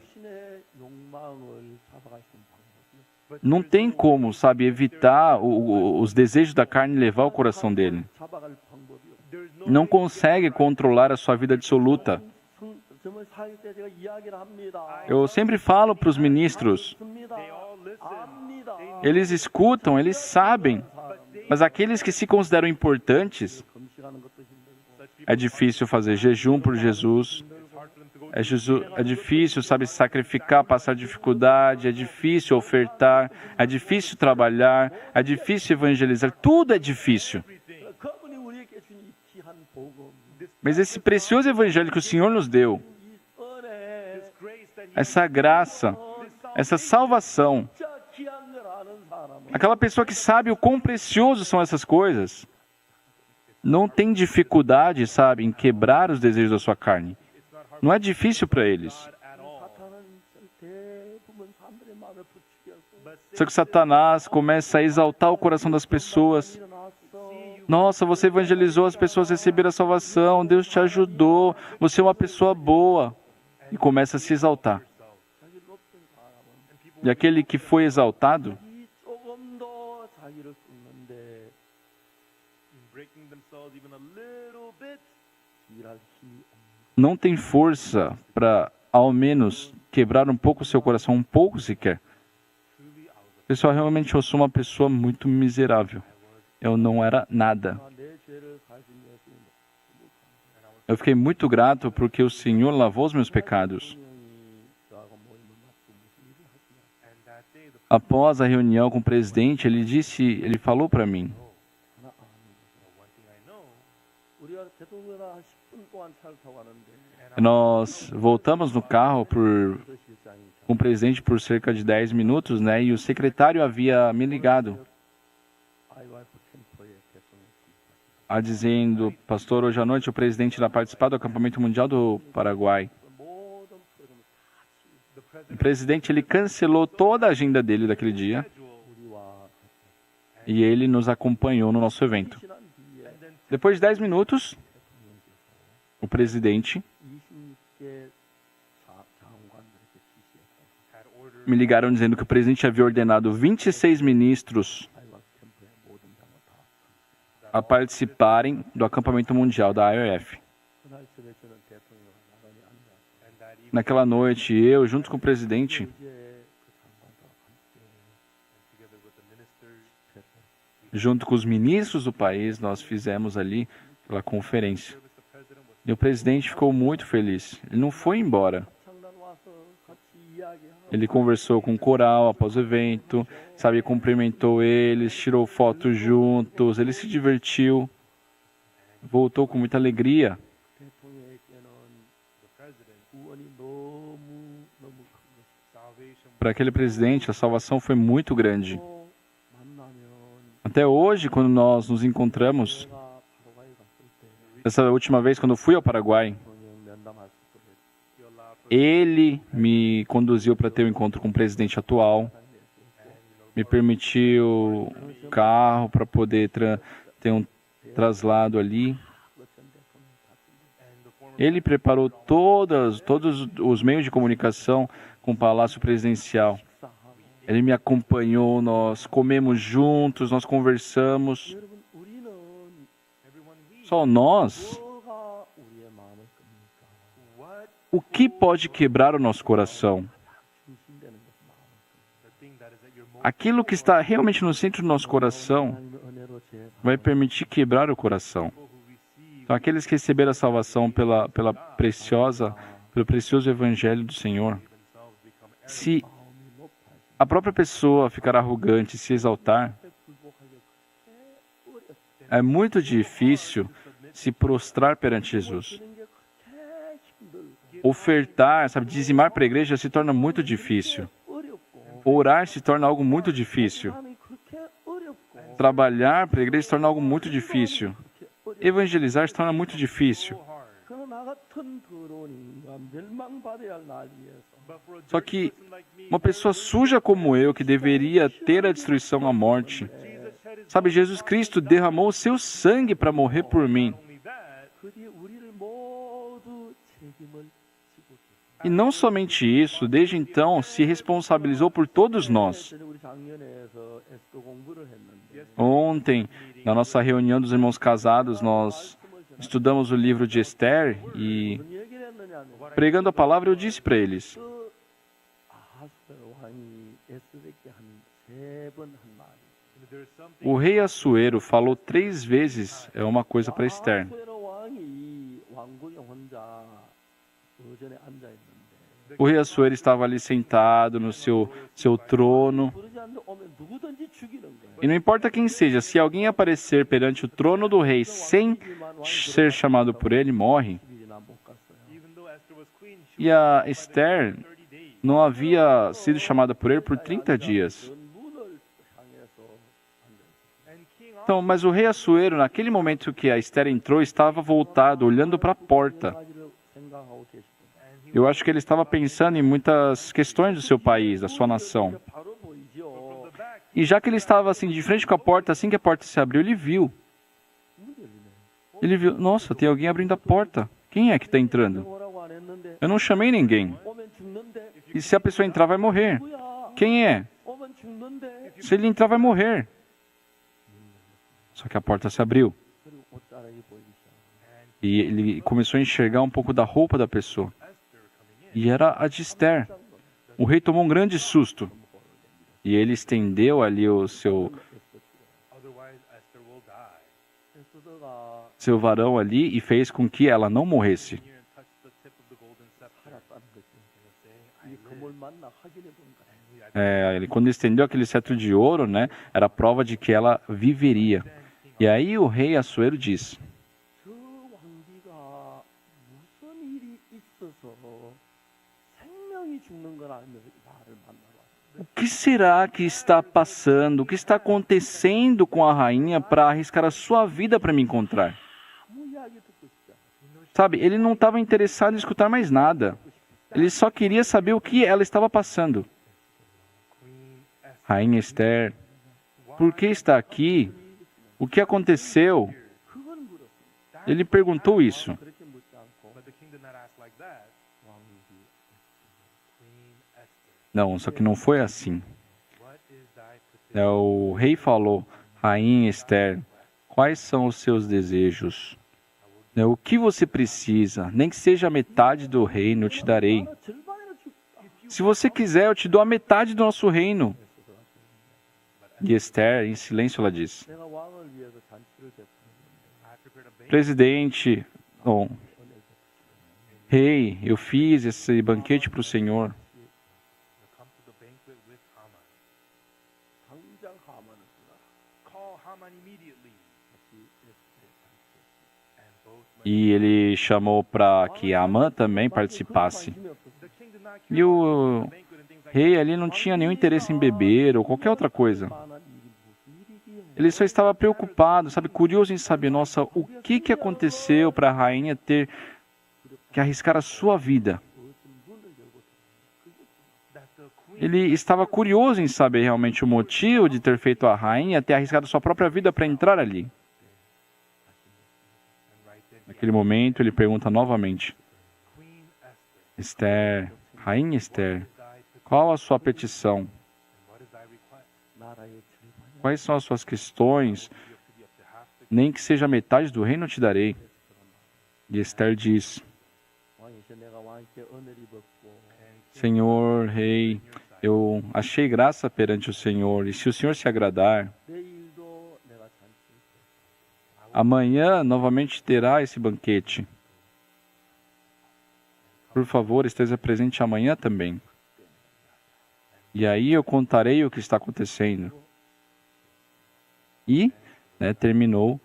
não tem como, sabe, evitar os desejos da carne levar o coração dele. Não consegue controlar a sua vida dissoluta. Eu sempre falo para os ministros, eles escutam, eles sabem, mas aqueles que se consideram importantes, é difícil fazer jejum por Jesus, é difícil, sabe, sacrificar, passar dificuldade, é difícil ofertar, é difícil trabalhar, é difícil evangelizar, tudo é difícil. Mas esse precioso evangelho que o Senhor nos deu, essa graça, essa salvação, aquela pessoa que sabe o quão precioso são essas coisas, não tem dificuldade, sabe, em quebrar os desejos da sua carne. Não é difícil para eles. Só que Satanás começa a exaltar o coração das pessoas. Nossa, você evangelizou, as pessoas receberam a salvação, Deus te ajudou, você é uma pessoa boa. E começa a se exaltar. E aquele que foi exaltado, não tem força para, ao menos, quebrar um pouco o seu coração, um pouco sequer. Pessoal, realmente eu sou uma pessoa muito miserável. Eu não era nada. Eu fiquei muito grato porque o Senhor lavou os meus pecados. Após a reunião com o presidente, ele falou para mim, nós voltamos no carro com o presidente por cerca de 10 minutos, né? E o secretário havia me ligado, dizendo, pastor, hoje à noite o presidente irá participar do acampamento mundial do Paraguai. O presidente, ele cancelou toda a agenda dele daquele dia e ele nos acompanhou no nosso evento. Depois de 10 minutos, o presidente me ligaram dizendo que o presidente havia ordenado 26 ministros a participarem do acampamento mundial da IOF. Naquela noite, eu, junto com o presidente, junto com os ministros do país, nós fizemos ali aquela conferência. E o presidente ficou muito feliz. Ele não foi embora. Ele conversou com o coral após o evento, sabe, cumprimentou eles, tirou fotos juntos, ele se divertiu, voltou com muita alegria. Para aquele presidente, a salvação foi muito grande. Até hoje, quando nós nos encontramos, essa última vez, quando eu fui ao Paraguai, ele me conduziu para ter um encontro com o presidente atual, me permitiu carro para poder ter um traslado ali. Ele preparou todos os meios de comunicação com o Palácio Presidencial. Ele me acompanhou, nós comemos juntos, nós conversamos. 여러분, 우리는 Só nós. 뭐가 우리의 마음을 끕니까? O que pode quebrar o nosso coração? 중심되는 것 마음을 Aquilo que está realmente no centro do nosso coração 하나님의 은혜로 제 vai permitir quebrar o coração. Então, aqueles que receberam a salvação pelo precioso Evangelho do Senhor, se 마음이 높아지고 a própria pessoa ficar arrogante e se exaltar, 굴복하기가 그렇게 어렵습니다. é muito difícil se prostrar perante Jesus. 그런 게 그렇게 힘들고 Ofertar, sabe, dizimar para a igreja se torna muito difícil. 어렵고 Orar se torna algo muito difícil. 사람이 그렇게 어렵고 Trabalhar para a igreja se torna algo muito difícil. 그렇게 어렵고 Evangelizar se torna muito difícil. 그러나 나 같은 더러운 인간 멸망받아야 할 날이에서 Só que uma pessoa suja como eu, que deveria ter a destruição, a morte, sabe, Jesus Cristo derramou o seu sangue para morrer por mim. 그 뒤에 우리를 모두 책임을 지고 계십니다. E não somente isso, desde então se responsabilizou por todos nós. 우리 작년에서 에스더 공부를 했는데 Ontem, na nossa reunião dos irmãos casados, nós estudamos o livro de Esther e, 무슨 얘기를 했느냐면 pregando a palavra, eu disse para eles: 그 아하수에로 왕이 에스더에게 한3번 한 말이 o rei Assuero falou 3 vezes uma coisa para Esther. 아하수에로 왕이 왕궁에 혼자 의전에 앉아 있는데 O rei Assuero estava ali sentado no seu trono. 부르지 않는 오면 누구든지 죽이는 거예요. E não importa quem seja, se alguém aparecer perante o trono do rei sem ser chamado por ele, morre. 10일이나 못 갔어요. E a Esther não havia sido chamada por ele por 30 dias. 문을 향해서 앉아 있어요. Então, mas o rei Assuero, naquele momento que a Esther entrou, estava voltado, olhando para a porta. 가지를 생각하고 계시더라고요. Eu acho que ele estava pensando em muitas questões do seu país, da sua nação. 바로 보이죠. E já que ele estava assim, de frente com a porta, assim que a porta se abriu, ele viu. 문 열리네. Ele viu, nossa, tem alguém abrindo a porta. Quem é que está entrando? 뭐라고 안 했는데 Eu não chamei ninguém. 오면 죽는데 E se a pessoa entrar, vai morrer. 누구야? Quem é? 오면 죽는데. Se ele entrar, vai morrer. Só que a porta se abriu. 그리고 옷자락이 보이기 시작해요. E ele começou a enxergar um pouco da roupa da pessoa. E era a de Esther. O rei tomou um grande susto. E ele estendeu ali o seu 에스더가 varão ali e fez com que ela não morresse. 살았다는 거죠. 이 검을 만나 확인해 본 거예요. Quando estendeu aquele cetro de ouro, né, era a prova de que ela viveria. E aí o rei Assuero diz: 저 왕비가 무슨 일이 있어서 생명이 죽는 걸 알면서 나를 만나러 왔어요. o que será que está passando? O que está acontecendo com a rainha para arriscar a sua vida para me encontrar? 아무 이야기 듣고 싶지 않아요. Sabe, ele não estava interessado em escutar mais nada. Ele só queria saber o que ela estava passando. Rainha Esther, por que está aqui? O que aconteceu? 그걸 물었어요. Ele perguntou isso. 그렇게 묻지 않고 왕비 Não, só que não foi assim. O rei falou: Rainha Esther, quais são os seus desejos? O que você precisa? Nem que seja a metade do reino, eu te darei. 나는 절반이나 죽 Se você quiser, eu te dou a metade do nosso reino. E Esther, em silêncio, ela disse: 내가 왕을 위해서 잔치를 베푸는데 Presidente, bom, rei, eu fiz esse banquete para o Senhor. 당장 하만을 불러라. E ele chamou para que Amã também participasse. E o rei ali não tinha nenhum interesse em beber ou qualquer outra coisa. Ele só estava preocupado, sabe, curioso em saber, nossa, o que aconteceu para a rainha ter que arriscar a sua vida. Ele estava curioso em saber realmente o motivo de ter feito a rainha ter arriscado sua própria vida para entrar ali. Naquele momento, ele pergunta novamente: Esther, Rainha Esther, qual a sua petição? 나라의 절반이 Quais são as suas questões? Nem que seja metade do reino eu te darei. E Esther diz: 왕이시여 내가 왕께 은혜를 입었고 Senhor, rei, eu achei graça perante o Senhor, e se o Senhor se agradar, 내일도 내가 잔치 amanhã novamente terá esse banquete. Por favor, esteja presente amanhã também. E aí eu contarei o que está acontecendo. E terminou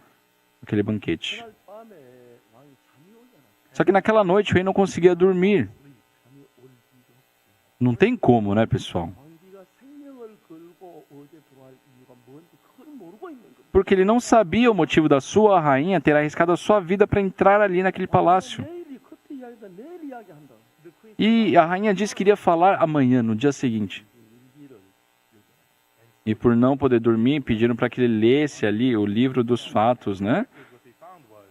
aquele banquete. 그날 밤에 왕이 잠이 오지 않았어요. Só que naquela noite o rei não conseguia dormir. 잠이 올 리가 없어요. Não tem como, né, pessoal? 왕비가 생명을 걸고 어제 들어갈 이유가 뭔지 그걸 모르고 있는 겁니다. Porque ele não sabia o motivo da sua rainha ter arriscado a sua vida para entrar ali naquele palácio. 내일이 그때 이야기다 내일 이야기한다. E a rainha disse que iria falar amanhã, no dia seguinte. 일기를 E por não poder dormir, pediram para que ele lesse ali o livro dos fatos, né?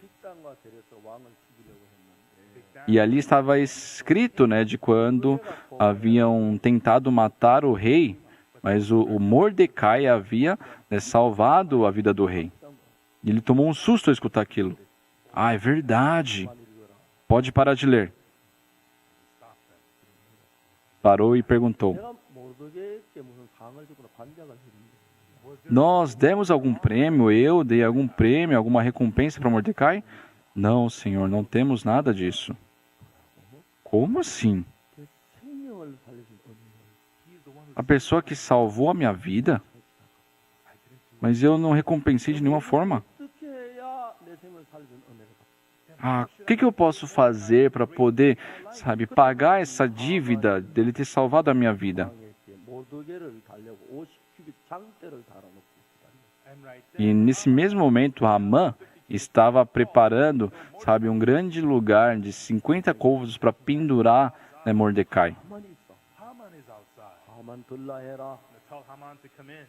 빅당과 데려서 왕을 죽이려고 했는데 E ali estava escrito, né, de quando haviam tentado matar o rei, mas o Mordecai havia salvado a vida do rei. E ele tomou um susto ao escutar aquilo. Ah, é verdade. 만 읽어라. Pode parar de ler. Parou e perguntou: 내가 모르게에게 무슨 상을 주거나 관장을 했는데 Nós demos algum prêmio? Eu dei algum prêmio, alguma recompensa para Mordecai? Não, Senhor, não temos nada disso. Como assim? 그 생명을 살리신 은혜를 A pessoa que salvou a minha vida? Mas eu não recompensei de nenhuma forma. 어떻게 해야 내 생명을 살리신 은혜를 갚 Ah, o que eu posso fazer para poder, sabe, pagar essa dívida dele ter salvado a minha vida? 왕에게 모르게를 달려고 50규빗 장대를 달아놓고 기다려. E nesse mesmo momento, Amã estava preparando, sabe, um grande lugar de 50 côvados para pendurar Mordecai. 하만이 있어. Haman is outside. 하만 들라 해라. Tell Haman to come in.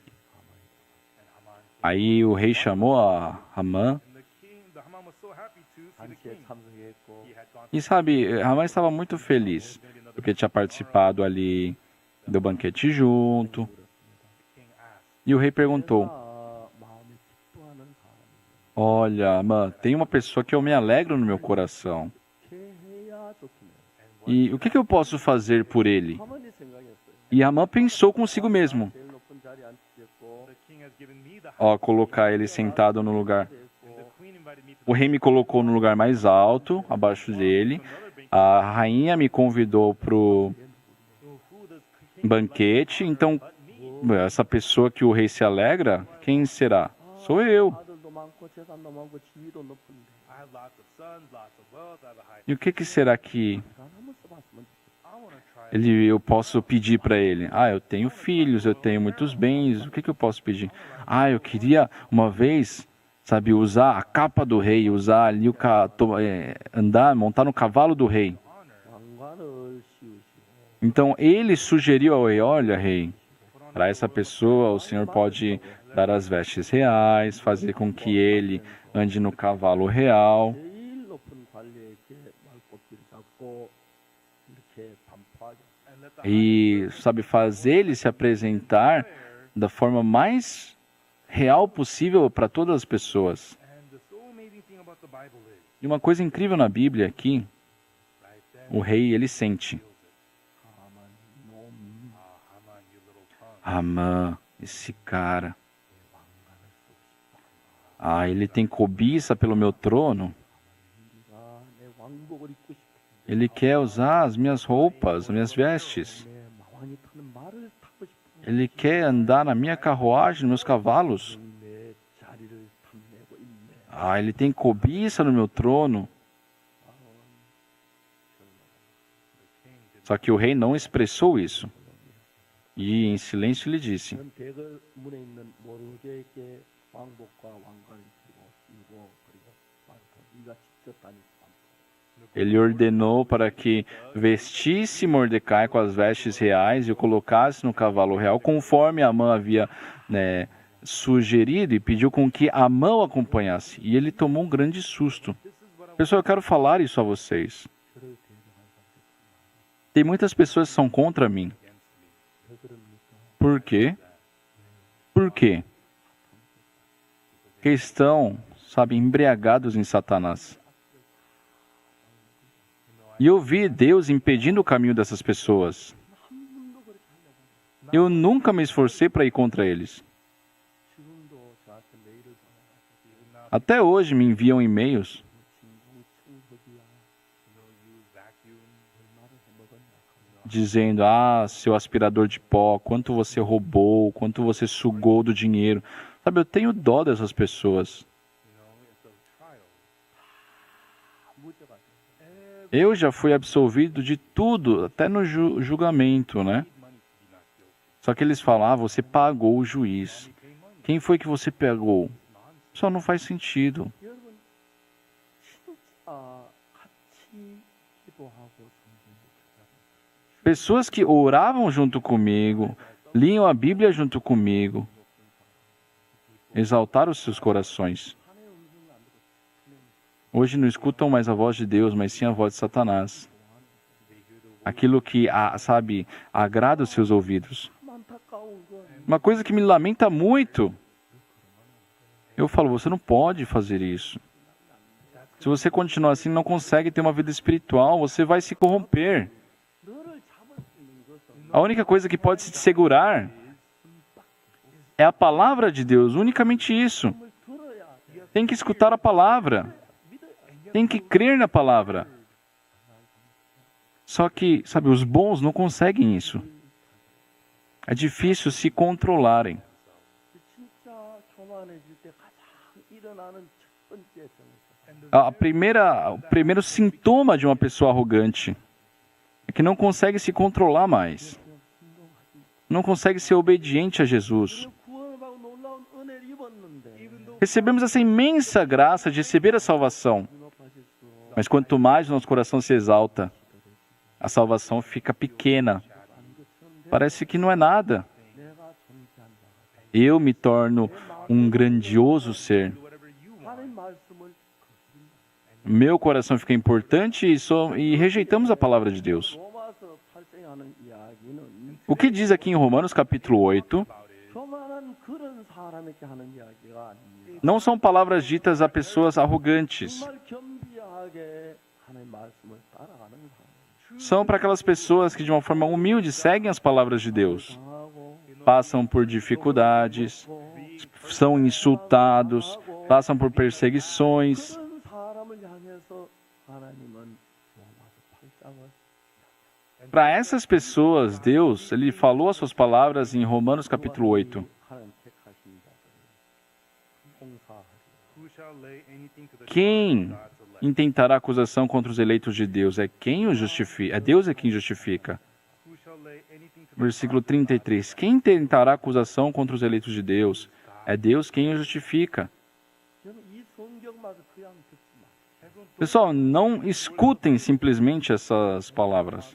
Aí o rei chamou a Amã. And the Haman was so happy to see the 잔치에 king. 참석했고 He had gone E sabe, Amã estava muito feliz, porque tinha participado ali do banquete junto. king asked, E o rei perguntou: 내가 마음이 기뻐하는 사람이 Olha, Amã, tem uma pessoa que eu me alegro no meu coração. 어떻게 해야 좋겠네. E o que eu posso fazer por ele? 하만이 생각했어요. E Amã pensou consigo mesmo. 제일 높은 자리에 앉혔고 the king has given me the Ó, colocar ele sentado no lugar. and the queen invited me to O rei me colocou no lugar mais alto, abaixo dele. A rainha me convidou para o who does king banquete. Então, essa pessoa que o rei se alegra, quem será? Sou eu. 아들도 많고 재산도 많고 지위도 높은데 I have lots of sons, lots of wealth, I have a high E o que será que 간 한번 써봤으면 좋겠다. I want to try eu posso pedir para ele? Ah, eu tenho filhos, eu tenho muitos bens. O que eu posso pedir? Ah, eu queria uma vez, sabe, usar a capa do rei, usar ali andar, montar no cavalo do rei. 왕관을 씌우시고 Então ele sugeriu ao rei: olha, rei, para essa pessoa o senhor pode dar as vestes reais, fazer com que ele ande no cavalo real. 제일 높은 관리에게 말꼽기를 잡고 이렇게 반포하게 and let the E, sabe, fazer ele se apresentar da forma mais real possível para todas as pessoas. and the so amazing thing about the Bible is E uma coisa incrível na Bíblia é que right then o rei, ele sente: 하만 놈 Haman, you little punk. Amã, esse cara, ele tem cobiça pelo meu trono. 네가 내 왕복을 입고 싶어 Ele quer usar as minhas roupas, as minhas vestes. 내 마왕이 타는 말을 타고 싶어 Ele quer andar na minha carruagem, nos meus cavalos. 내 자리를 탐내고 있네. Ele tem cobiça no meu trono. Só que o rei não expressou isso. E em silêncio lhe disse: 그는 대궐문에 있는 모르게에게 왕복과 왕관을 주고 그리고 말하고 네가 직접 다니고 Ele ordenou para que vestisse Mordecai com as vestes reais e o colocasse no cavalo real, conforme Amã havia sugerido, e pediu com que Amã o acompanhasse. E ele tomou um grande susto. Pessoal, eu quero falar isso a vocês. 저를 대적한 사람들 Tem muitas pessoas que são contra mim. 왜 그럽니까? Por quê? Por quê? Porque estão, sabe, embriagados em Satanás. E eu vi Deus impedindo o caminho dessas pessoas. Eu nunca me esforcei para ir contra eles. 지금도 저한테 메일을 보내가지고 Até hoje me enviam e-mails 진공 청소기야 얼마를 해먹었냐 dizendo: ah, seu aspirador de pó, quanto você roubou, quanto você sugou do dinheiro. Sabe, eu tenho dó dessas pessoas. 무죄가 돼. Eu já fui absolvido de tudo, até no julgamento, né? Só que eles falam: ah, você pagou o juiz. Quem foi que você pagou? Só não faz sentido. 여러분 진짜 같이 기도하고 성경 Pessoas que oravam junto comigo, liam a Bíblia junto comigo, exaltaram os seus corações. 하나의 음성을 안 듣고 Hoje não escutam mais a voz de Deus, mas sim a voz de Satanás. Aquilo que, sabe, agrada os seus ouvidos. 참 안타까운 건 Uma coisa que me lamenta muito. Eu falo: você não pode fazer isso. Se você continuar assim, não consegue ter uma vida espiritual, você vai se corromper. 너를 잡을 수 있는 것은 A única coisa que pode se segurar é a palavra de Deus, unicamente isso. 말씀을 들어야 돼. Tem que escutar a palavra, tem que crer na palavra. Só que, sabe, os bons não conseguem isso. É difícil se controlarem. 진짜 교만해질 때 가장 일어나는 첫 번째 정서. O primeiro sintoma de uma pessoa arrogante é que não consegue se controlar mais. Não consegue ser obediente a Jesus. 구원을 받고 놀라운 은혜를 입었는데 Recebemos essa imensa graça de receber a salvação. 높아질 수 Mas quanto mais o nosso coração se exalta, a salvação fica pequena. Parece que não é nada. 내가 존재한다. Eu me torno um grandioso ser. 하나님 말씀을 Meu coração fica importante e rejeitamos a palavra de Deus. 로마서 8장에 하는 이야기는 O que diz aqui em Romanos capítulo 8 교만한 그런 사람에게 하는 이야기가 아닙니다. não são palavras ditas a pessoas arrogantes. 정말 겸비하게 하나님 말씀을 따라가는 사람. São para aquelas pessoas que de uma forma humilde seguem as palavras de Deus. 하고 Passam por dificuldades, são insultados, passam por perseguições. 그런 사람을 향해서 하나님은 로마서 8장을 Para essas pessoas, Deus, Ele falou as suas palavras em Romanos capítulo 8. 하나님 택하신 자들 봉사하리. Who shall lay anything to the Quem charge of God's elect? intentará acusação contra os eleitos de Deus? É quem os justifica. É Deus é quem justifica. Who shall lay anything to the Versículo 33. Quem tentará acusação contra os eleitos de Deus? É Deus quem os justifica. 저는 이 성경만 그냥 듣지 마. Pessoal, não escutem simplesmente essas palavras.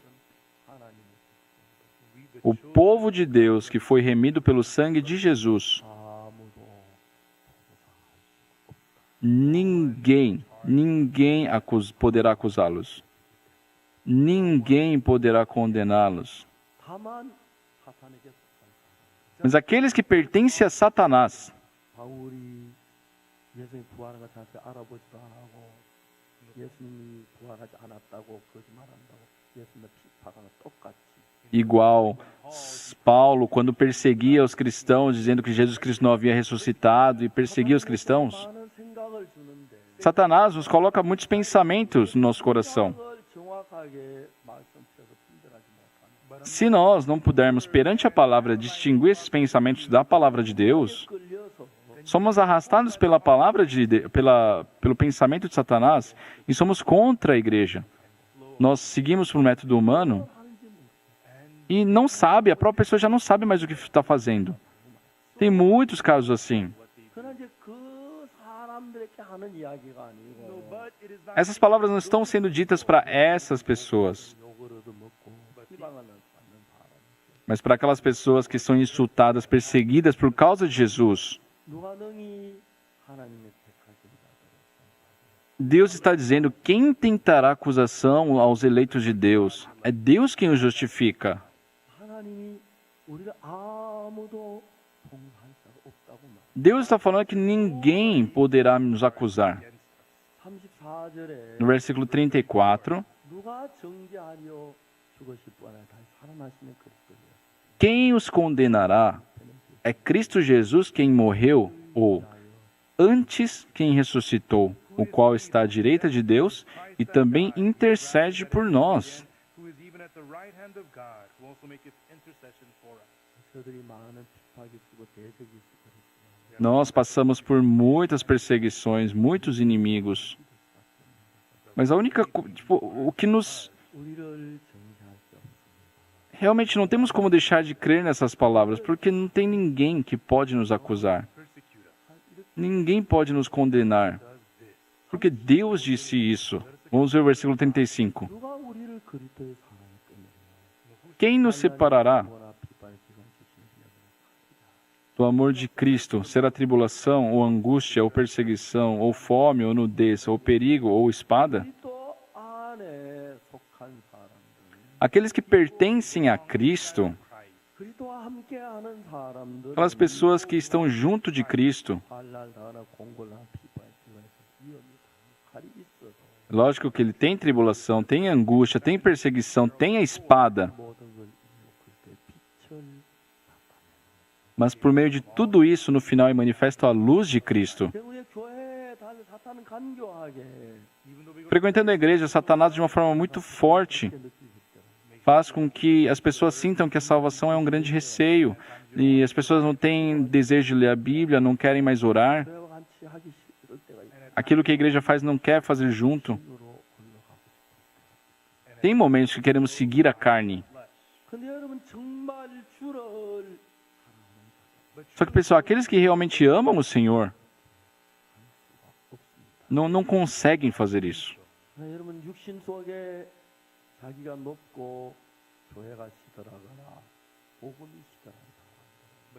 하나님을 O povo de Deus que foi remido pelo sangue de Jesus, 아무도 ninguém poderá acusá-los. Ninguém poderá condená-los. 다만 사탄에게 속한 사람. Mas aqueles que pertencem a Satanás, 바울이 예수님 부활한 것 자체 알아보지도 않고 예수님이 부활하지 않았다고 거짓말한다고 예수님을 비판하는 똑같이 igual Paulo, quando perseguia os cristãos, dizendo que Jesus Cristo não havia ressuscitado e perseguia os cristãos, 많은 생각을 주는데 Satanás nos coloca muitos pensamentos no nosso coração. 생각을 정확하게 말씀처럼 분별하지 못하는 Se nós não pudermos, perante a palavra, distinguir esses pensamentos da palavra de Deus, 끌려서 somos arrastados pela palavra pelo pensamento de Satanás e somos contra a igreja. Nós seguimos por um método humano 하는지 모르. e não sabe, a própria pessoa já não sabe mais o que está fazendo. Tem muitos casos assim. 그러나 이제 그 사람들에게 하는 이야기가 아니고 But it is not Essas palavras não estão sendo ditas para essas pessoas, 욕을 얻어먹고 희망을 받는 사람. mas para aquelas pessoas que são insultadas, perseguidas por causa de Jesus. 누가 능히 하나님의 택하신 자들을 Deus está dizendo: quem tentará acusação aos eleitos de Deus? É Deus quem os justifica. 하나님이 우리가 아무도 봉사할 자가 Deus está falando que ninguém poderá nos acusar. 34절에 No versículo 34, 누가 정죄하려 죽으실 뻔에 다시 살아나시는 그리스도예요. quem os condenará? É Cristo Jesus quem morreu, ou antes quem ressuscitou, o qual está à direita de Deus e também intercede por nós. who is even at the right hand of God, who also maketh intercession for us. 저들이 많은 핍박이 있고 대적이 있고 그랬어요. Nós passamos por muitas perseguições, muitos inimigos. Mas a única o que nos 우리를 정죄할 수 없습니다. realmente não temos como deixar de crer nessas palavras, porque não tem ninguém que pode nos acusar. Persecute us. Ninguém pode nos condenar, porque Deus disse isso. Vamos ver o versículo 35. 누가 우리를 그리스도의 사랑에 끊으리요? Quem nos separará 뭐나 핍박에 기관 주시는 do amor de Cristo? Será tribulação, ou angústia, ou perseguição, ou fome, ou nudez, ou perigo, ou espada? 그리스도 안에 속한 사람들, Aqueles que pertencem a Cristo, 그리스도와 함께하는 사람들, aquelas pessoas que estão junto de Cristo, 환난당하나 공고나 핍박에 기관에서 위험이 칼이 있어도 lógico que ele tem tribulação, tem angústia, tem perseguição, tem a espada, 모든 걸 이기고 그리스도의 빛을 mas por meio de tudo isso, no final, é manifesta a luz de Cristo. 결국에 교회에 사탄은 간교하게 Even though we go Frequentando a igreja, Satanás, de uma forma muito forte, 느끼기 때문에 faz com que as pessoas sintam que a salvação é um grande receio, e as pessoas não têm desejo de ler a Bíblia, não querem mais orar. 교회와 같이 하기 싫을 때가 있고 Aquilo que a igreja faz não quer fazer junto. 으로 올라가고 싶어요. Tem momentos que queremos seguir a carne. 근데 여러분 정말 주를 Só que, pessoal, aqueles que realmente amam o Senhor não conseguem fazer isso. 여러분 육신 속에 자기가 높고 교회가 시들하거나 복음이 시들하다.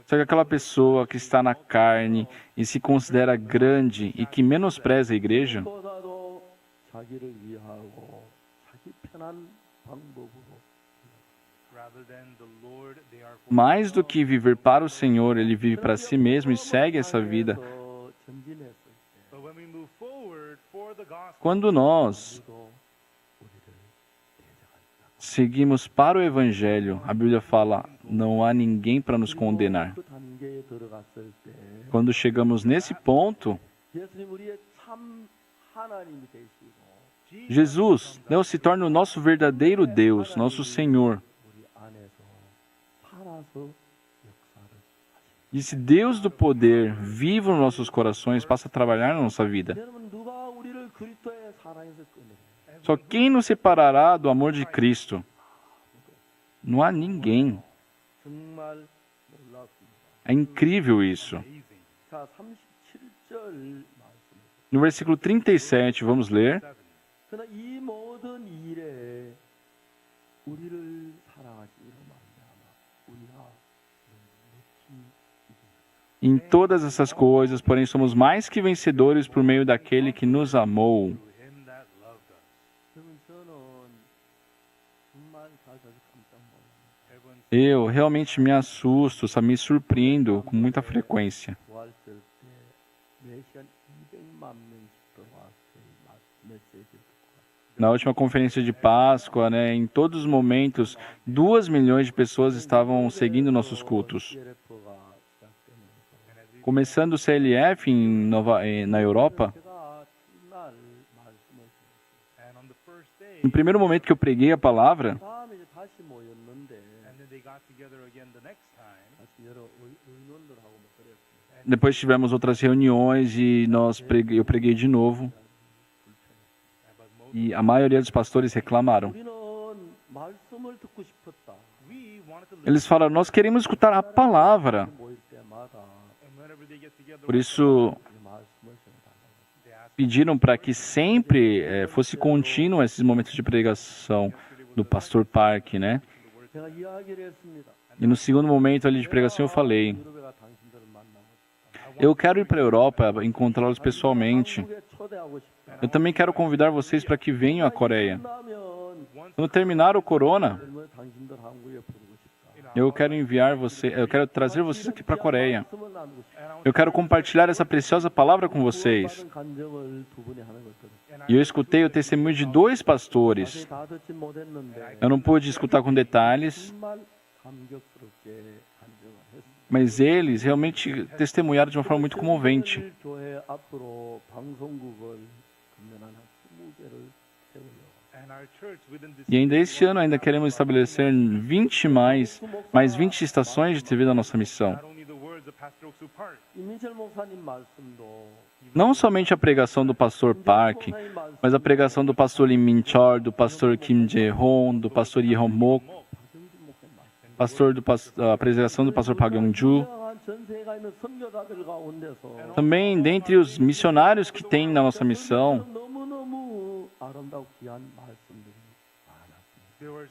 Só que aquela pessoa que está na carne e se considera grande e que menospreza a igreja, 보다도 자기를 위하고 자기 편한 방법으로 rather than the Lord, they are for mais do que viver para o Senhor, ele vive para si mesmo e segue essa vida. 그래서 전진했을 때 But when we move forward for the gospel, Quando nós 우리도 우리를 대적한다. seguimos para o Evangelho, a Bíblia fala, não há ninguém para nos condenar. 그 단계에 들어갔을 때 Quando chegamos nesse ponto, 예수님 우리의 참 하나님이 되시고 Jesus, Deus se torna o nosso verdadeiro Deus, nosso Senhor. 우리 안에서 살아서 역사를 하시고 E esse Deus do poder, vivo nos nossos corações, passa a trabalhar na nossa vida. 여러분 누가 우리를 그리스도의 사랑에서 끊으리요? Só quem nos separará do amor de Cristo? Não há ninguém. 정말 놀랍습니다. É incrível isso. amazing. 자, 37절 말씀. No versículo 37, vamos ler. 그러나 이 모든 일에 우리를 사랑하시기로 말미암아 우리가 묵히 Em todas essas coisas, porém, somos mais que vencedores por meio daquele que nos amou. To him that loved us. 그러면 저는 정말 가서 깜짝 놀랍니다. Everyone Eu realmente me assusto, me surpreendo com muita frequência. 부활절 때 매시간 200만 명씩 들어와서 메시지를 듣고 Na última conferência de Páscoa, né, em todos os momentos, 2 milhões de pessoas estavam seguindo nossos cultos. CLF가 시작되면서 Começando o CLF na Europa, 제가 첫날 말씀을 and on the first day, no primeiro momento que eu preguei a palavra, 다음에 이제 다시 모였는데 and then they got together again the next time, 다시 여러 의원들하고 뭐 그랬습니다. depois tivemos outras reuniões e eu preguei de novo. but most E a maioria dos pastores reclamaram. 우리는 말씀을 듣고 싶었다. we wanted to listen, Eles falaram, nós queremos escutar a palavra. 모일 때마다 and whenever they get together, Por isso, 이 말씀을 전해달라고. they ask. pediram para que sempre fosse contínuo esses momentos de pregação do pastor Park, né? 제가 이야기를 했습니다. E no segundo momento ali de pregação eu falei, 유럽에 가 당신들을 만나고 싶다. eu quero ir para a Europa, encontrá-los pessoalmente. 한국에 초대하고 싶다. Eu também quero convidar vocês para que venham à Coreia. 끝나면 Quando terminar o corona, 그러면 당신들 한국에 부르고 싶다. eu quero trazer vocês aqui para a Coreia. 말씀을 나누고 싶다. Eu quero compartilhar essa preciosa palavra com vocês. 구원받은 간증을 두 분이 하는 것들을 E eu escutei o testemunho de 2 pastores. 자세히 다 듣진 못했는데 Eu não pude escutar com detalhes, 정말 감격스럽게 간증을 했습니다. mas eles realmente testemunharam de uma forma muito comovente. 오늘 교회 앞으로 방송국을 금년한 20개를 세우려고. And our church within this E ainda este ano ainda queremos estabelecer 20 mais 20 estações de TV da nossa missão. not only the words of Pastor Oksu Park, 이민철 목사님 말씀도 Não somente a pregação do pastor Park, 목사님 말씀 mas a pregação do pastor Lim Min Chor, do pastor Kim Jae-hong, do pastor Lee Hong-mok, 박영진 목사님 말씀. a pregação do pastor Park Yong-ju. 다양한 전 세계에 있는 선교사들 가운데서 Também dentre os missionários que tem na nossa missão, 너무너무 아름다고 귀한 말씀들이 많았습니다. there were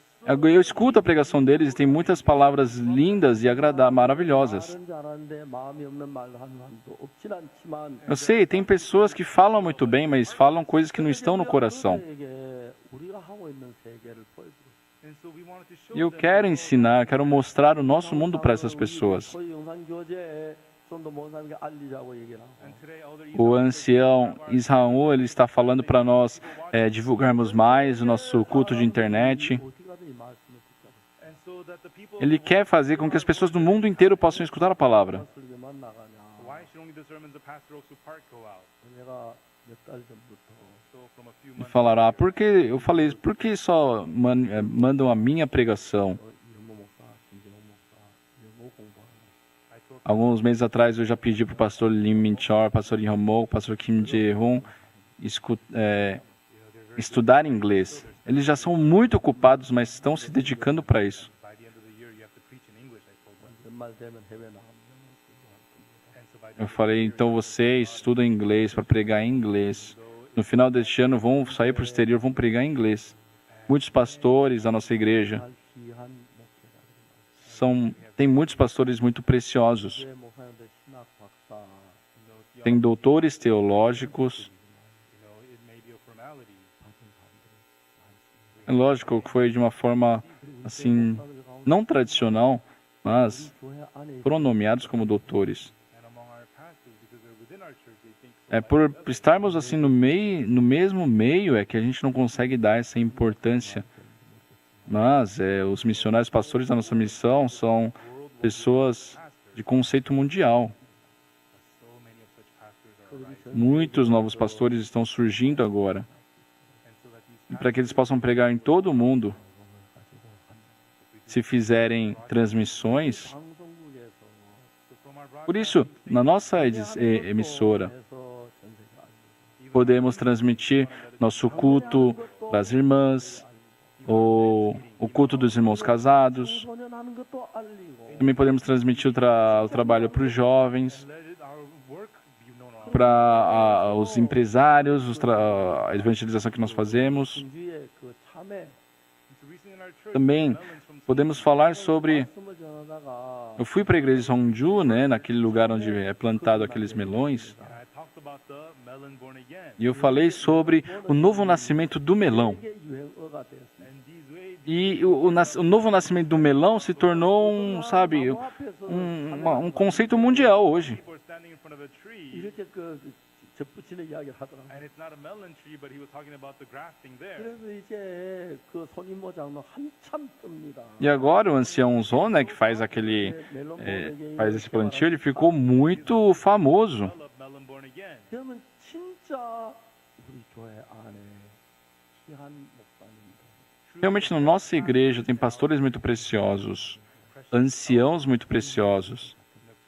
eu escuto a pregação deles e tem muitas palavras lindas e maravilhosas. 말은 잘하는데 마음이 없는 말도 한 사람도 없진 않지만 Eu sei, tem pessoas que falam muito bem, mas falam coisas que não estão no coração. 그들에게 우리가 하고 있는 세계를 보여주고 and so we wanted to show E eu them quero ensinar, quero mostrar o nosso mundo para essas pessoas. 저희 영상 교제에 좀더 목사님께 알리자고 얘기를 하고 and today Elder O Isaac ancião Israel, ele está falando para nós divulgarmos mais o nosso culto de internet. 어떻게 하든 이 말씀을 듣자고 and so that the people Ele quer fazer com que as pessoas do mundo inteiro possam escutar a palavra. 설교만 나가냐. why should only the sermons of Pastor Oksu Park go out? 내가 몇 달 전부터 So from a few E months falará, por que eu falei, por que só mandam a minha pregação? 이현모 목사, 김재홍 목사, 영어 공부하고 I told Alguns meses atrás eu já pedi para o pastor Lim Min Chor, pastor Lee Hong-mok, pastor Kim Jae-hong estudar inglês. Eles já são muito ocupados, mas estão se dedicando para isso. by the end of the year you have to preach in English, I told them. 연말 되면 해외 나가면 공부할 겁니다. And so by the Eu falei, então vocês estudam inglês para pregar em inglês. No final deste ano vão sair para o exterior, vão pregar em inglês. Muitos pastores da nossa igreja 정말 귀한 목회자들이 tem muitos pastores muito preciosos. 교회 목사님들 신학 박사 Tem doutores teológicos. it may be a formality. 받은 사람들이 많습니다. É lógico que foi de uma forma assim não tradicional, mas 교회 안에 foram nomeados como doutores. And among our pastors, because they're within our church, they think É por estarmos assim no mesmo meio é que a gente não consegue dar essa importância. Mas os missionários pastores da nossa missão são pessoas de conceito mundial. so many of such pastors are 그들이 전 Muitos novos pastores estão surgindo agora. and so that these E para que eles possam pregar em todo o mundo, se fizerem transmissões. 방송국에서 so from our Por isso, na nossa emissora, 에서 전 세계 알고 podemos transmitir nosso culto das irmãs, o culto dos irmãos casados. 소년하는 것도 알리고 Também podemos transmitir o trabalho para os jovens, let our work be known around. para os empresários, a evangelização que nós fazemos. 공주의 그 참회 So recently in our church, Também melons from podemos falar sobre... 말씀을 전하다가 Eu fui para a igreja de Hongju, né, naquele lugar onde é plantado aqueles melões, and I talked about the melon born again. e eu falei sobre o novo nascimento do melão. 이게 유행어가 됐습니다. And these ways, E o novo nascimento do melão se tornou um conceito mundial hoje. people are standing in front of a tree, 이렇게 그 접붙이는 이야기를 하더라고요. and it's not a melon tree, but he was talking about the grafting there. 그래서 이제 그 손인모 장로 한참 뜹니다. E agora o ancião Zon, né, que faz faz esse plantio, ele ficou muito famoso. Develop melon born again. 그러면 진짜 우리 교회 안에 귀한 목사님들, Realmente na nossa igreja tem pastores muito preciosos, anciãos muito preciosos,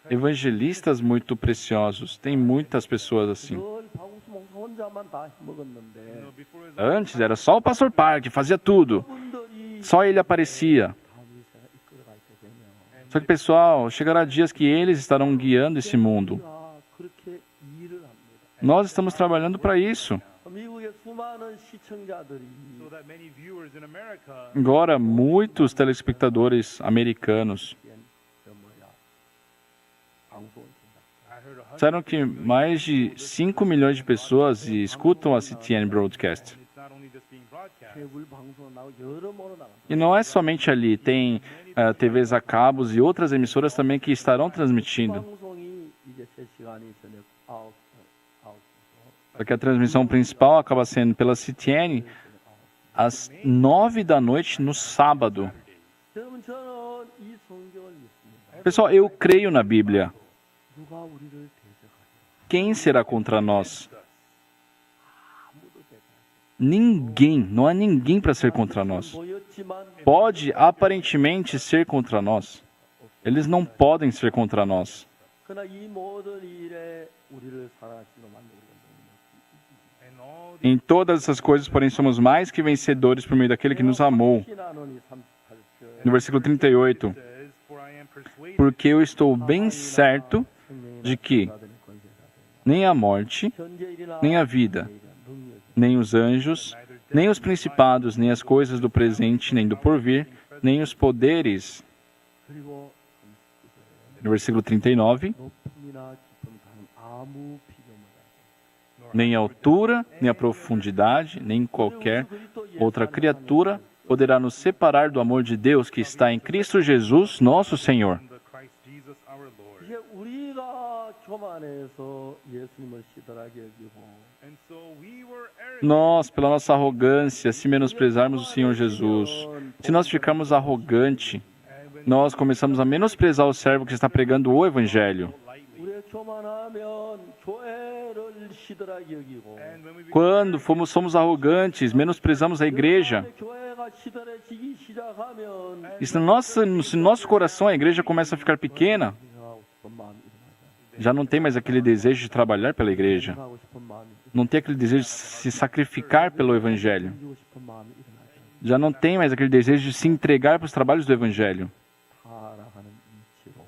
evangelistas muito preciosos. Tem muitas pessoas assim. 늘 박웅수 목사 혼자만 다 You 먹었는데 know, before his Antes era só o pastor Park, fazia tudo. 분들이 Só ele aparecia. 다음이 제가 이끌어갈 때 되면 Só que, pessoal, chegará dias que eles estarão guiando esse mundo. 우리가 그렇게 일을 합니다. Nós estamos trabalhando para isso. 미국의 수많은 시청자들이 so that many viewers in America Agora, muitos telespectadores americanos 저 뭐야 방송을 든다. I heard 100 disseram que mais de 5 milhões de pessoas escutam a CTN Broadcast. it's not only just being broadcast. 케이블 방송 나오고 여러모로 나간다. E não é somente ali, tem TVs a cabos e outras emissoras também que estarão transmitindo. 방송이 이제 3시간 Porque a transmissão principal acaba sendo pela CTN às 9 da noite no sábado. 여러분 저는 이 성경을 믿습니다. Pessoal, eu creio na Bíblia. 누가 우리를 대적하리요? Quem será contra nós? 아무도 대적하지 Ninguém. Não há ninguém para ser contra nós. 보였지만 Pode aparentemente ser contra nós. Eles não podem ser contra nós. 그러나 이 모든 일에 우리를 사랑하시는 만들고 And all the Em todas essas coisas, porém, somos mais que vencedores por meio daquele que nos amou. 신하노니 38절 No versículo 38. says, For I am persuaded Porque eu estou bem certo de que nem a morte, nem a vida, nem os anjos, nem os principados, nem as coisas do presente, nem do porvir, nem os poderes. 그리고 No versículo 39. 높음이나 깊음 다른 아무 비교보다 Nem a altura, nem a profundidade, nem qualquer outra criatura poderá nos separar do amor de Deus que está em Cristo Jesus, nosso Senhor. the Christ Jesus our Lord. 이제 우리가 교만해서 예수님을 시들하게 여기고 And so we were arrogant Nós, pela nossa arrogância, se menosprezarmos o Senhor Jesus, se nós ficarmos arrogantes, nós começamos a menosprezar o servo que está pregando o Evangelho. lightly. 우리가 교만하면 교회를 시들하게 여기고 And when we Quando somos arrogantes, menosprezamos a igreja. 교회가 시들해지기 시작하면 E se no nosso coração a igreja começa a ficar pequena, 하고 싶은 마음이 일어나죠. já não tem mais aquele desejo de trabalhar pela igreja. 하고 싶은 마음이 Não tem aquele desejo de se sacrificar pelo Evangelho. 이루고 싶은 마음이 일어나죠. Já não tem mais aquele desejo de se entregar para os trabalhos do Evangelho. 타락하는 이치로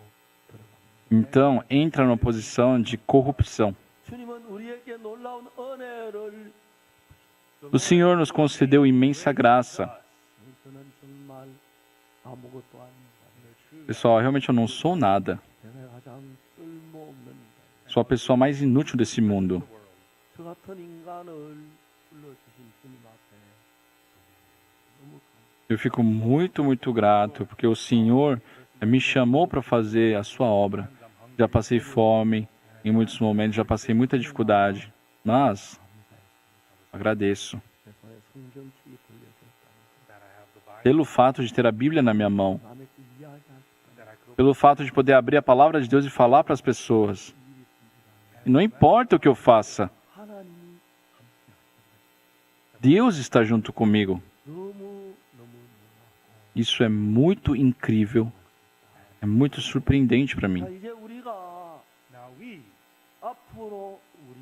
들어갑니다. Então, entra numa posição de corrupção. 주님은 우리에게 놀라운 은혜를 O Senhor nos concedeu imensa graça. 저는 정말 아무것도 아닙니다. Pessoal, realmente eu não sou nada. 내가 가장 쓸모없는 Sou a pessoa mais inútil desse mundo. 저 같은 인간을 불러주신 주님 앞에 너무 Eu fico muito, muito grato, porque o Senhor me chamou para fazer a sua obra. Já passei fome, em muitos momentos já passei muita dificuldade, mas agradeço 내 손에 성경책이 걸려졌다는 that I have the Bible, pelo fato de ter a Bíblia na minha mão, 거 남에게 이야기할 수 that I could pelo fato de poder abrir a palavra de Deus e falar para as pessoas. E não importa o que eu faça, 하나님이 Deus está junto comigo. 너무 놀랍고 Isso é muito incrível, é muito surpreendente para mim. 자 이제 우리가 now we 앞으로 우리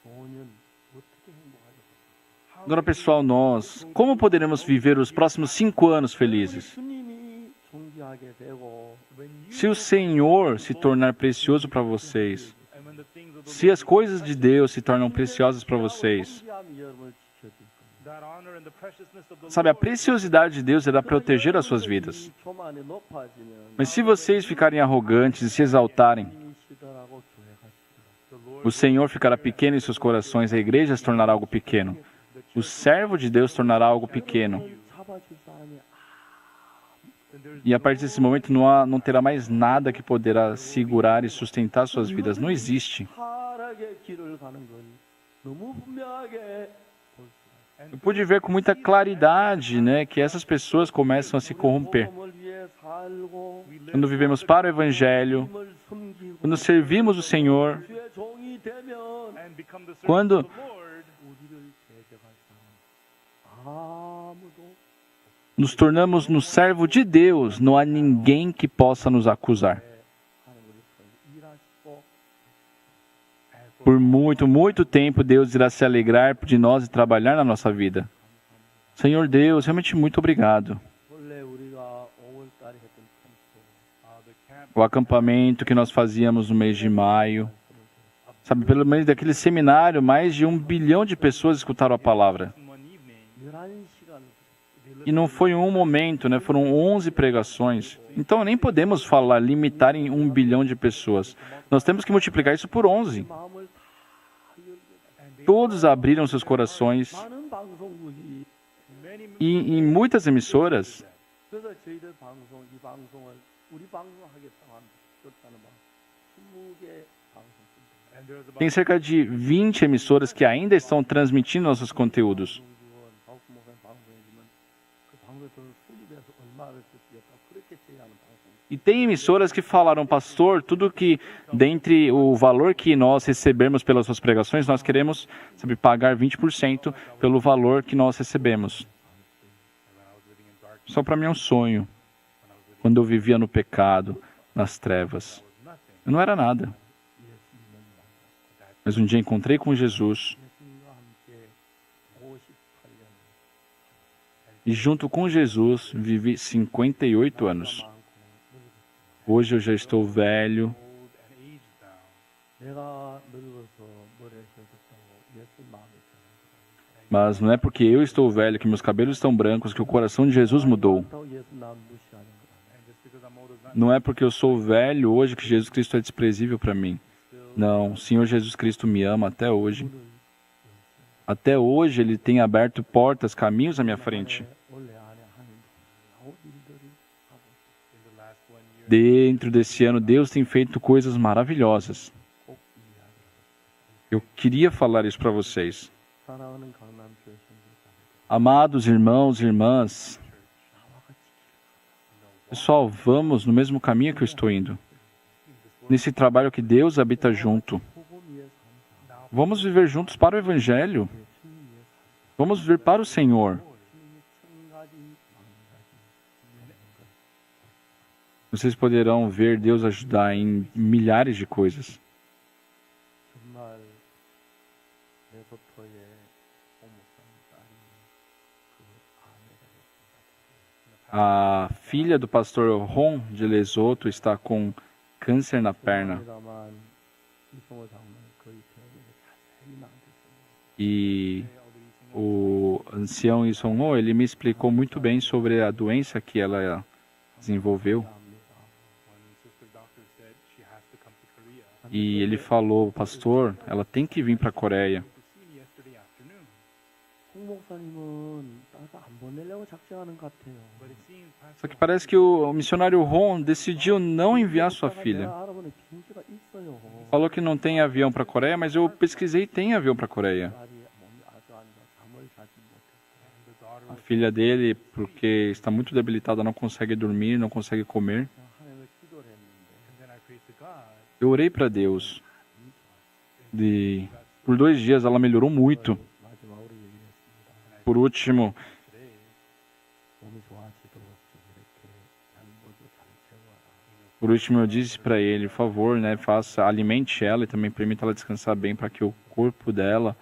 5년 어떻게 행복하겠어요? Agora, pessoal, nós, como poderemos viver os próximos 5 anos felizes? 주님이 존귀하게 되고 when you Se o Senhor se tornar precioso para vocês, and when the things of the se as coisas de Deus se tornam preciosas para vocês, 존귀함이 여러분을 지켜줄 겁니다. that honor and the preciousness of the sabe, a Lord preciosidade de Deus irá proteger as suas vidas. 이 교만이 높아지면 Mas se vocês ficarem arrogantes e se exaltarem, 주님이 시달하고 교회가 시달하고 the Lord o Senhor ficará pequeno em seus corações, a igreja se tornará algo pequeno. O servo de Deus tornará algo pequeno. 잡아줄 사람이 then there's E a partir desse momento não terá mais nada que poderá segurar e sustentar suas vidas. Não existe. 타락의 길을 가는 걸 너무 분명하게 볼 수가 있어요. Eu pude ver com muita claridade, né, que essas pessoas começam a se corromper. 복음을 위해 살고 we live Quando vivemos para o Evangelho, 주님을 섬기고 quando servimos o Senhor, 주의 종이 되면 and become the servants Quando- of the Lord, 우리를 대적할 사람 아무도 nos tornamos no servo de Deus, não há ninguém que possa nos acusar. 하나님을 일하시고 Por muito, muito tempo, Deus irá se alegrar de nós e trabalhar na nossa vida. Senhor Deus, realmente muito obrigado. 원래 우리가 5월달에 했던 캠프 the camp O acampamento que nós fazíamos no mês de maio, sabe, pelo menos daquele seminário, mais de 1 bilhão de pessoas escutaram a palavra. in one evening, 11시간을 E não foi em um momento, né? Foram 11 pregações. Então nem podemos falar, limitar em 1 bilhão de pessoas. Nós temos que multiplicar isso por 11. 마음을 다 열게 Todos abriram seus corações. 많은 방송국이 many E em muitas emissoras, 그래서 저희들 방송 이 방송을 우리 방송하겠다고 하면 좋다는 방 20개 방송 Tem cerca de 20 emissoras que ainda estão transmitindo nossos conteúdos. 박욱 목사님 방송이지만 그 방송에 돈을 수입해서 얼마를 쓰겠다 그렇게 제의하는 방송. E tem emissoras que falaram, pastor, tudo que dentre o valor que nós recebemos pelas suas pregações, nós queremos, sabe, pagar 20% pelo valor que nós recebemos. Só para mim é um sonho. Quando eu vivia no pecado, nas trevas. Eu não era nada. Mas um dia encontrei com Jesus. 예수님과 함께 58년 E junto com Jesus, vivi 58 anos. Hoje eu já estou velho. 내가 늙어서 머리가 휘어졌다고 예수 마음이 변한 Mas não é porque eu estou velho, que meus cabelos estão brancos, que o coração de Jesus mudou. 거라고 예수 남 무시하는 거다. Não é porque eu sou velho hoje que Jesus Cristo é desprezível para mim. Não, o Senhor Jesus Cristo me ama até hoje. Até hoje Ele tem aberto portas, caminhos à minha frente. 원래 안에 하는 놀라운 일들이 하고 있어. Dentro desse ano, Deus tem feito coisas maravilhosas. 꼭 이야기하고 Eu queria falar isso para vocês. 사랑하는 강남교회 성도들, Amados irmãos e irmãs, 나와 같이 pessoal, vamos no mesmo caminho que eu estou indo. Nesse trabalho que Deus habita junto. 복음 위에 산다. Vamos viver juntos para o Evangelho. 주님 위에 산다. Vamos viver para o Senhor. 주님이 천 가지 만 가지 하는 것. Vocês poderão ver Deus ajudar em milhares de coisas. 정말 레소토의 홍목사님 딸이 그 아내가 됐습니다. A filha do pastor Ron de Lesoto está com câncer na perna. 합니다만 이성호 장로는 거의 병원에 자세히 나한테 썼어요. E o ancião Isonho, ele me explicou muito bem sobre a doença que ela desenvolveu. E ele falou, pastor, ela tem que vir para a Coreia. 홍 목사님은 나도 안 보내려고 작정하는 것 같아요. Só que parece que o missionário Ron decidiu não enviar sua filha. 내가 알아보니 비행기가 있어요. Falou que não tem avião para a Coreia, mas eu pesquisei e tem avião para a Coreia. 딸이 몸이 아주 안 좋아 잠을 자지 못했어요. A filha dele, porque está muito debilitada, não consegue dormir, não consegue comer. 그냥 하나님을 기도를 했는데 Eu orei para Deus. Por 2 dias ela melhorou muito. 마지막으로 얘기를 했습니다. Por último, 몸이 좋아지도록 좀 이렇게 양보도 잘 채워라. por último eu disse para ele, por favor, né, alimente ela e também permita ela descansar bem para que o corpo dela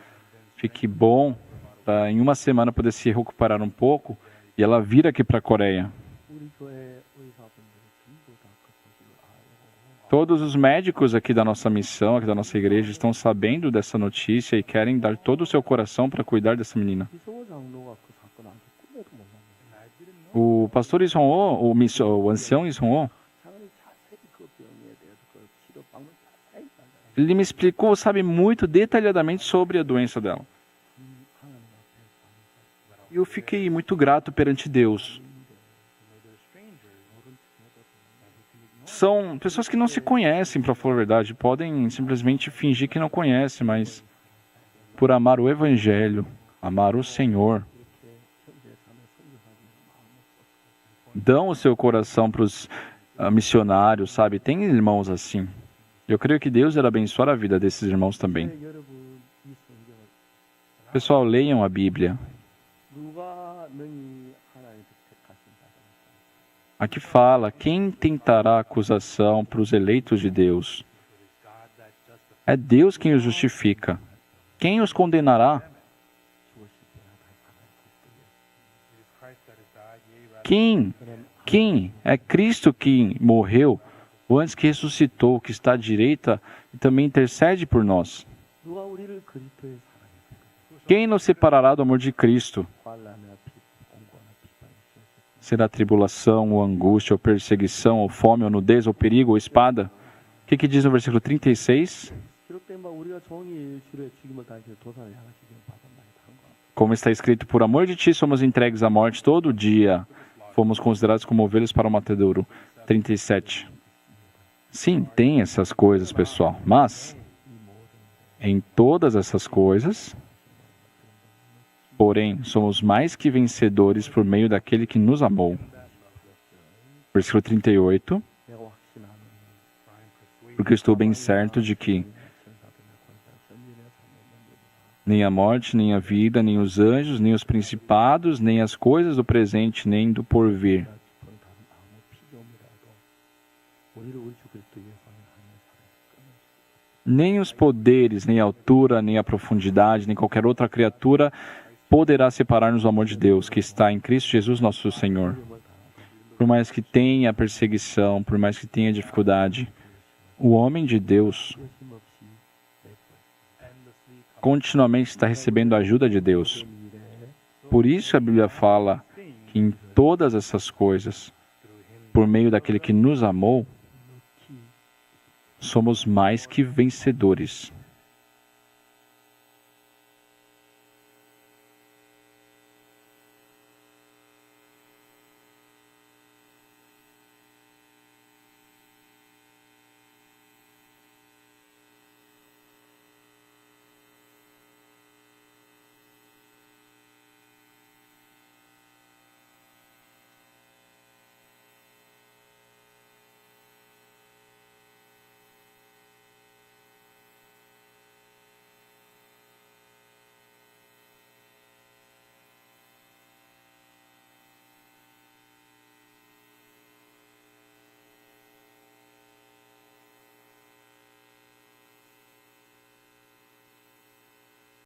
fique bom, para em uma semana poder se recuperar um pouco e ela vir aqui para a Coreia. 우리 교회 의사분들이 전부 다 그 소식을 알고 Todos os médicos aqui da nossa missão, aqui da nossa igreja, estão sabendo dessa notícia e querem dar todo o seu coração para cuidar dessa menina. 이성호 장로가 그 사건한테 꿈에도 몰랐는데 O pastor Isonho, o ancião Isonho, 장로이 자세히 그 병에 대해서 그 치료방을 자세히 알잖아요. ele me explicou, sabe, muito detalhadamente sobre a doença dela. 하나님 앞에 감사. E eu fiquei muito grato perante Deus. São pessoas que não se conhecem, para falar a verdade, podem simplesmente fingir que não conhecem, mas por amar o Evangelho, amar o Senhor, dão o seu coração para os missionários, sabe? Tem irmãos assim. Eu creio que Deus irá abençoar a vida desses irmãos também. 여러분 이 성경을 Pessoal, leiam a Bíblia. 누가 능히 하나님께 택하신 자들 Aqui fala, quem tentará acusação para os eleitos de Deus? É Deus quem os justifica. Quem os condenará? Quem? É Cristo que morreu, ou antes que ressuscitou, que está à direita e também intercede por nós. 누가 우리를 그리스도의 사랑에 Quem nos separará do amor de Cristo? 환난이나 공고나 비판이 있을 Será tribulação, ou angústia, ou perseguição, ou fome, ou nudez, ou perigo, ou espada? O que diz no versículo 36? 기록된 바 우리가 종일 주의 죽임을 당해서 도산을 향하시기를 바란다 한 거. Como está escrito, por amor de ti somos entregues à morte todo dia. Fomos considerados como ovelhas para o matadouro. 37. Sim, tem essas coisas, pessoal. Mas 이 모든 em todas essas coisas, porém, somos mais que vencedores por meio daquele que nos amou. Versículo 38. 내가 확신하노니 Porque estou bem certo de que nem a morte, nem a vida, nem os anjos, nem os principados, nem as coisas do presente, nem do porvir, 깊은 다른 아무 피조물이라도 우리를 우리 주 그리스도 예수 안에 하는 사람을 nem os poderes, nem a altura, nem a profundidade, nem qualquer outra criatura poderá separar-nos do amor de Deus, que está em Cristo Jesus, nosso Senhor. Por mais que tenha perseguição, por mais que tenha dificuldade, o homem de Deus continuamente está recebendo a ajuda de Deus. Por isso a Bíblia fala que em todas essas coisas, por meio daquele que nos amou, somos mais que vencedores.